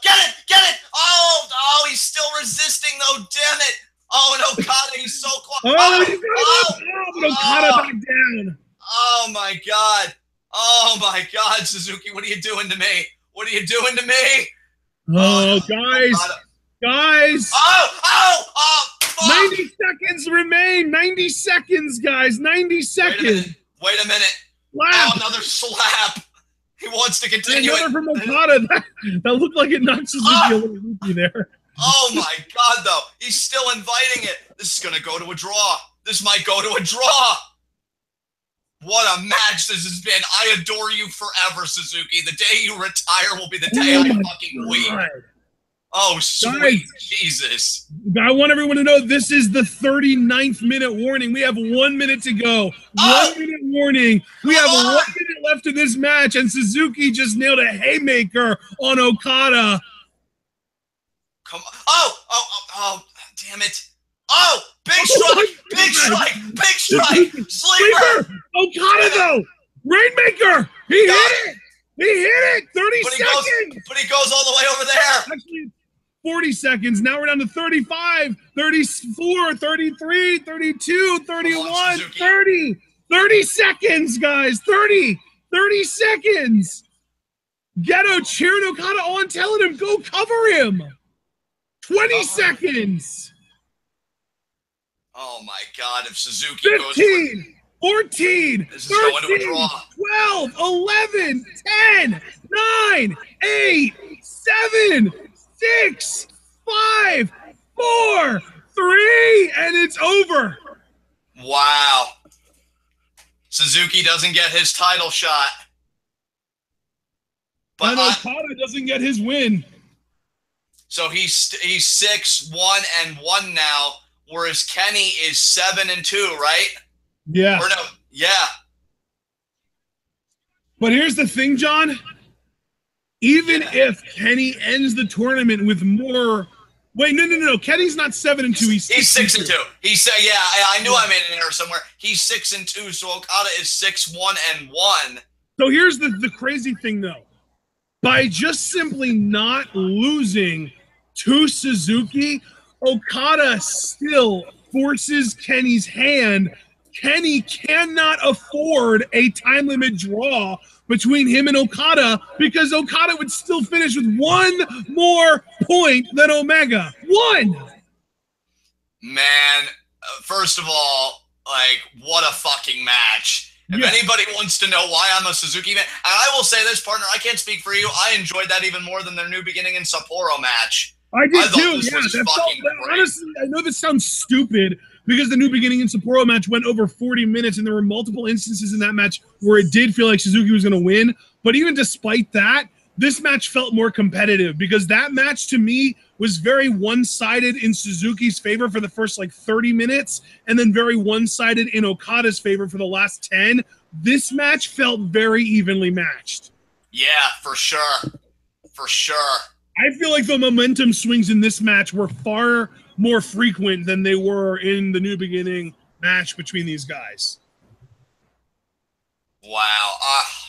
Get it! Oh, he's still resisting, though, damn it. Oh, and Okada, he's so close. But Okada back down. Oh, my God. Oh, my God, Suzuki, what are you doing to me? What are you doing to me? Oh, guys. Fuck. 90 seconds remain. 90 seconds, guys. 90 seconds. Wait a minute. Slap. Oh, another slap. He wants to continue. Another from Okada. That looked like it knocked Suzuki a little loopy there. Oh, my God, though. He's still inviting it. This is going to go to a draw. This might go to a draw. What a match this has been. I adore you forever, Suzuki. The day you retire will be the day I fucking weep. Oh, sweet Jesus. I want everyone to know this is the 39th minute warning. We have 1 minute to go. 1 minute warning. We have 1 minute left in this match, and Suzuki just nailed a haymaker on Okada. Come on. Oh, damn it. Oh, big strike. Sleeper. Okada, though. Rainmaker. He hit it. 30 seconds. But he goes all the way over there. Actually, 40 seconds. Now we're down to 35, 34, 33, 32, 31, 30. 30 seconds, guys. 30 seconds. Ghetto cheering Okada on, telling him, go cover him. 20 seconds. Oh, my God. If Suzuki 15, 14, 13, 12, 11, 10, 9, 8, 7, 6, 5, 4, 3, and it's over. Wow. Suzuki doesn't get his title shot. But Okada doesn't get his win. So he's 6-1-1 now, whereas Kenny is 7-2, right? Yeah. Or no, yeah. But here's the thing, John. Even if Kenny ends the tournament with more, wait, no. Kenny's not 7-2. He's 6-2. I knew I made an error somewhere. He's 6-2, so Okada is 6-1-1. So here's the crazy thing, though. By just simply not losing to Suzuki, Okada still forces Kenny's hand. Kenny cannot afford a time limit draw between him and Okada because Okada would still finish with 1 more point than Omega. 1! Man, first of all, like, what a fucking match. If anybody wants to know why I'm a Suzuki fan, and I will say this, partner, I can't speak for you. I enjoyed that even more than their New Beginning and Sapporo match. I did too. Honestly, I know this sounds stupid because the New Beginning and Sapporo match went over 40 minutes, and there were multiple instances in that match where it did feel like Suzuki was going to win. But even despite that, this match felt more competitive because that match to me was very one-sided in Suzuki's favor for the first 30 minutes and then very one-sided in Okada's favor for the last 10. This match felt very evenly matched. Yeah, for sure. For sure. I feel like the momentum swings in this match were far more frequent than they were in the New Beginning match between these guys. Wow.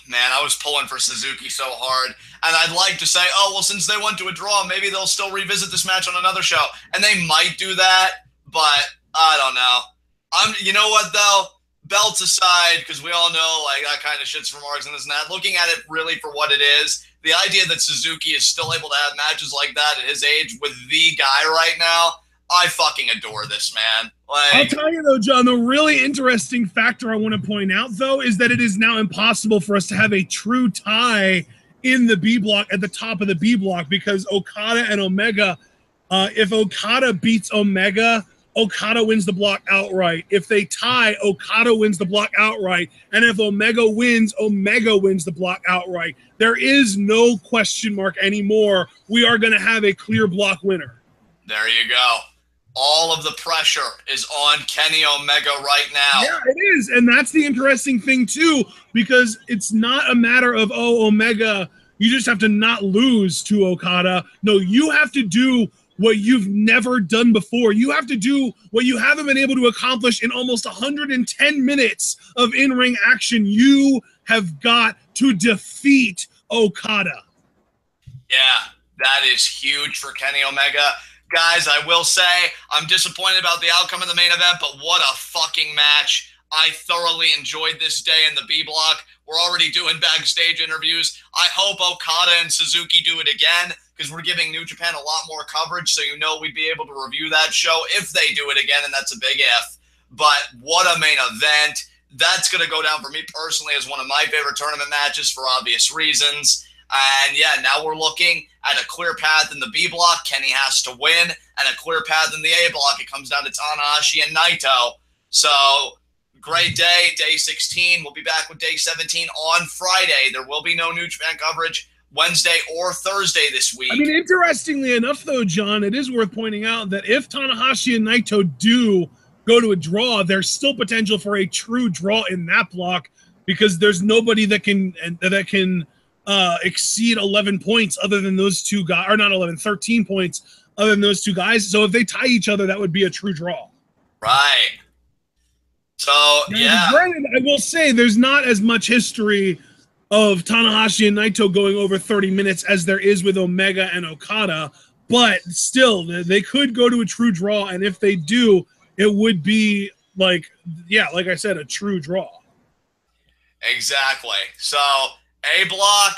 Man, I was pulling for Suzuki so hard. And I'd like to say, oh, well, since they went to a draw, maybe they'll still revisit this match on another show. And they might do that, but I don't know. You know what, though? Belts aside, because we all know that kind of shit's for marks and this and that. Looking at it really for what it is, the idea that Suzuki is still able to have matches like that at his age with the guy right now, I fucking adore this, man. I'll tell you, though, John, the really interesting factor I want to point out, though, is that it is now impossible for us to have a true tie in the B block, at the top of the B block, because Okada and Omega, if Okada beats Omega, Okada wins the block outright. If they tie, Okada wins the block outright. And if Omega wins the block outright. There is no question mark anymore. We are going to have a clear block winner. There you go. All of the pressure is on Kenny Omega right now. Yeah, it is. And that's the interesting thing, too, because it's not a matter of, Omega You just have to not lose to Okada. No, you have to do what you've never done before. You have to do what you haven't been able to accomplish in almost 110 minutes of in-ring action. You have got to defeat Okada. Yeah, that is huge for Kenny Omega. Guys, I will say I'm disappointed about the outcome of the main event, but what a fucking match. I thoroughly enjoyed this day in the B block. We're already doing backstage interviews. I hope Okada and Suzuki do it again, because we're giving New Japan a lot more coverage, so you know we'd be able to review that show if they do it again, and that's a big if. But what a main event. That's going to go down for me personally as one of my favorite tournament matches for obvious reasons. And yeah, now we're looking at a clear path in the B block. Kenny has to win, and a clear path in the A block. It comes down to Tanahashi and Naito. So great day, day 16. We'll be back with day 17 on Friday. There will be no New Japan coverage Wednesday or Thursday this week. I mean, interestingly enough, though, John, it is worth pointing out that if Tanahashi and Naito do go to a draw, there's still potential for a true draw in that block, because there's nobody that can exceed 11 points other than those two guys, or not 11, 13 points other than those two guys. So if they tie each other, that would be a true draw. Right. So, now, yeah. Granted, I will say there's not as much history of Tanahashi and Naito going over 30 minutes as there is with Omega and Okada, but still, they could go to a true draw, and if they do, it would be like I said, a true draw. Exactly. So, A block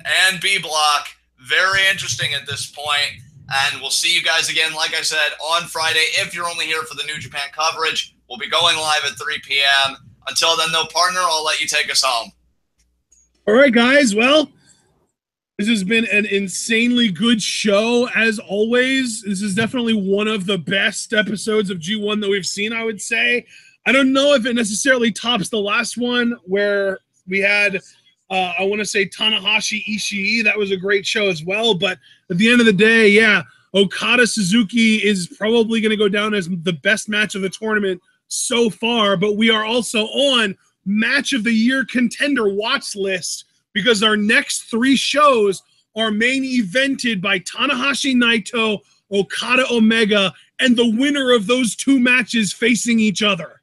and B block, very interesting at this point. And we'll see you guys again, like I said, on Friday. If you're only here for the New Japan coverage, we'll be going live at 3 p.m. Until then, though, partner, I'll let you take us home. All right, guys. Well, this has been an insanely good show, as always. This is definitely one of the best episodes of G1 that we've seen, I would say. I don't know if it necessarily tops the last one where we had, I want to say, Tanahashi Ishii. That was a great show as well. But at the end of the day, yeah, Okada Suzuki is probably going to go down as the best match of the tournament so far. But we are also on Match of the Year contender watch list, because our next 3 shows are main evented by Tanahashi Naito, Okada Omega, and the winner of those 2 matches facing each other.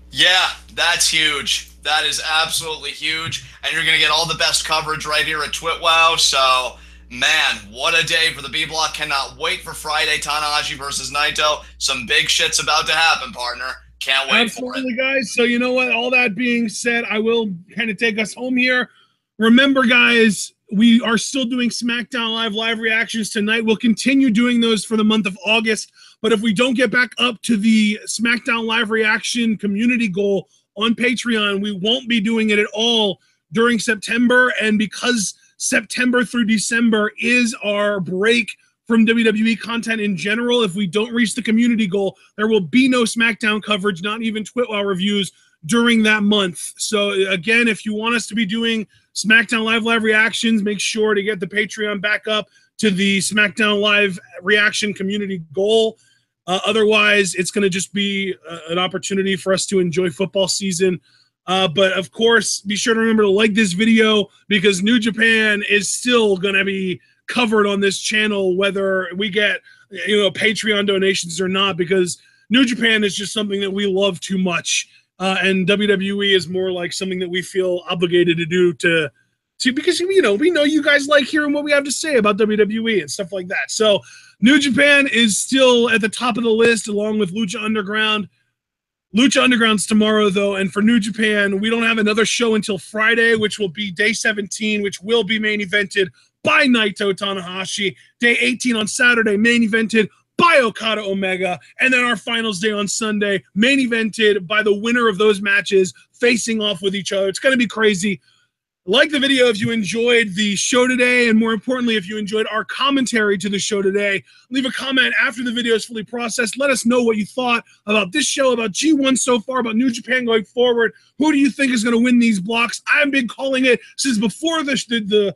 Yeah, that's huge. That is absolutely huge. And you're going to get all the best coverage right here at TwitWow. So, man, what a day for the B block. Cannot wait for Friday, Tanahashi versus Naito. Some big shit's about to happen, partner. Can't wait for it. Absolutely, guys. So, you know what? All that being said, I will kind of take us home here. Remember, guys, we are still doing SmackDown live reactions tonight. We'll continue doing those for the month of August. But if we don't get back up to the SmackDown live reaction community goal on Patreon, we won't be doing it at all during September. And because September through December is our break from WWE content in general, if we don't reach the community goal, there will be no SmackDown coverage, not even TwitWow reviews during that month. So again, if you want us to be doing SmackDown live reactions, make sure to get the Patreon back up to the SmackDown live reaction community goal. Otherwise, it's going to just be an opportunity for us to enjoy football season. But of course, be sure to remember to like this video, because New Japan is still going to be covered on this channel, whether we get Patreon donations or not, because New Japan is just something that we love too much, and WWE is more like something that we feel obligated to do because we know you guys like hearing what we have to say about WWE and stuff like that. So New Japan is still at the top of the list, along with Lucha Underground. Lucha Underground's tomorrow, though, and for New Japan, we don't have another show until Friday, which will be day 17, which will be main evented by Naito Tanahashi. Day 18 on Saturday, main evented by Okada Omega. And then our finals day on Sunday, main evented by the winner of those matches facing off with each other. It's going to be crazy. Like the video if you enjoyed the show today, and more importantly, if you enjoyed our commentary to the show today. Leave a comment after the video is fully processed. Let us know what you thought about this show, about G1 so far, about New Japan going forward. Who do you think is going to win these blocks? I've been calling it since before the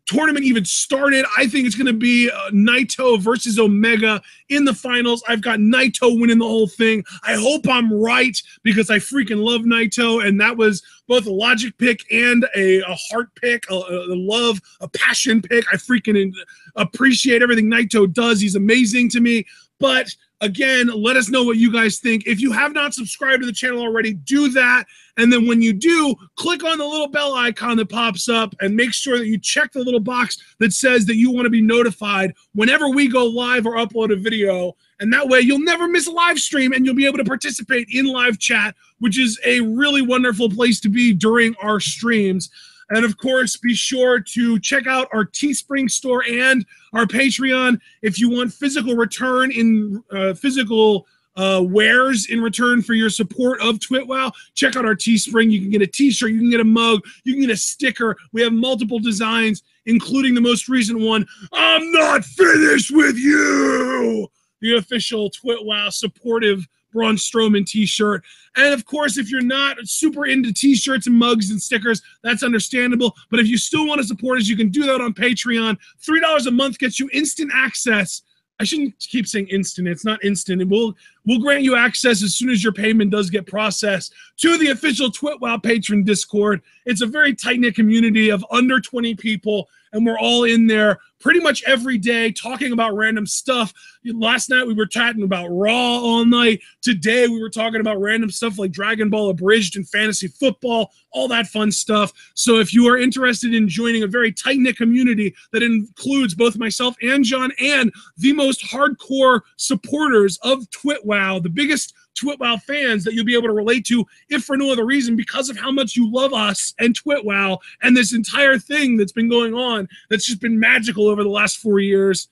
tournament even started. I think it's going to be Naito versus Omega in the finals. I've got Naito winning the whole thing. I hope I'm right because I freaking love Naito, and that was both a logic pick and a heart pick, a love, a passion pick. I freaking appreciate everything Naito does. He's amazing to me. But again, let us know what you guys think. If you have not subscribed to the channel already, do that. And then when you do, click on the little bell icon that pops up and make sure that you check the little box that says that you want to be notified whenever we go live or upload a video. And that way you'll never miss a live stream and you'll be able to participate in live chat, which is a really wonderful place to be during our streams. And of course, be sure to check out our Teespring store and our Patreon if you want physical return in physical wares in return for your support of TwitWow. Check out our Teespring. You can get a t-shirt, you can get a mug, you can get a sticker. We have multiple designs, including the most recent one, "I'm not finished with you," the official TwitWow supportive Braun Strowman t-shirt. And of course, if you're not super into t-shirts and mugs and stickers, that's understandable. But if you still want to support us, you can do that on Patreon. $3 a month gets you instant access. I shouldn't keep saying instant. It's not instant. And we'll grant you access as soon as your payment does get processed to the official TwitWow patron Discord. It's a very tight-knit community of under 20 people, and we're all in there pretty much every day talking about random stuff. Last night we were chatting about Raw all night. Today we were talking about random stuff like Dragon Ball Abridged and fantasy football, all that fun stuff. So if you are interested in joining a very tight-knit community that includes both myself and John and the most hardcore supporters of TwitWow, the biggest TwitWow fans that you'll be able to relate to, if for no other reason, because of how much you love us and TwitWow and this entire thing that's been going on that's just been magical over the last 4 years.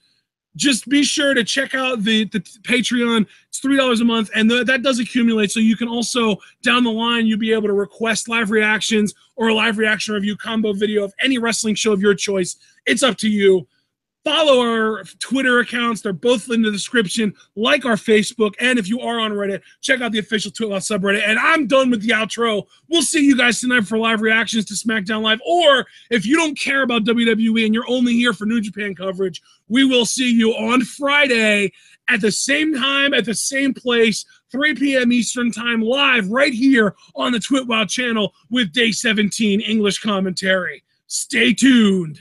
Just be sure to check out the Patreon. It's $3 a month, and that does accumulate. So you can also, down the line, you'll be able to request live reactions or a live reaction review combo video of any wrestling show of your choice. It's up to you. Follow our Twitter accounts. They're both in the description. Like our Facebook. And if you are on Reddit, check out the official TwitWow subreddit. And I'm done with the outro. We'll see you guys tonight for live reactions to SmackDown Live. Or if you don't care about WWE and you're only here for New Japan coverage, we will see you on Friday at the same time, at the same place, 3 p.m. Eastern Time, live right here on the TwitWow channel with Day 17 English commentary. Stay tuned.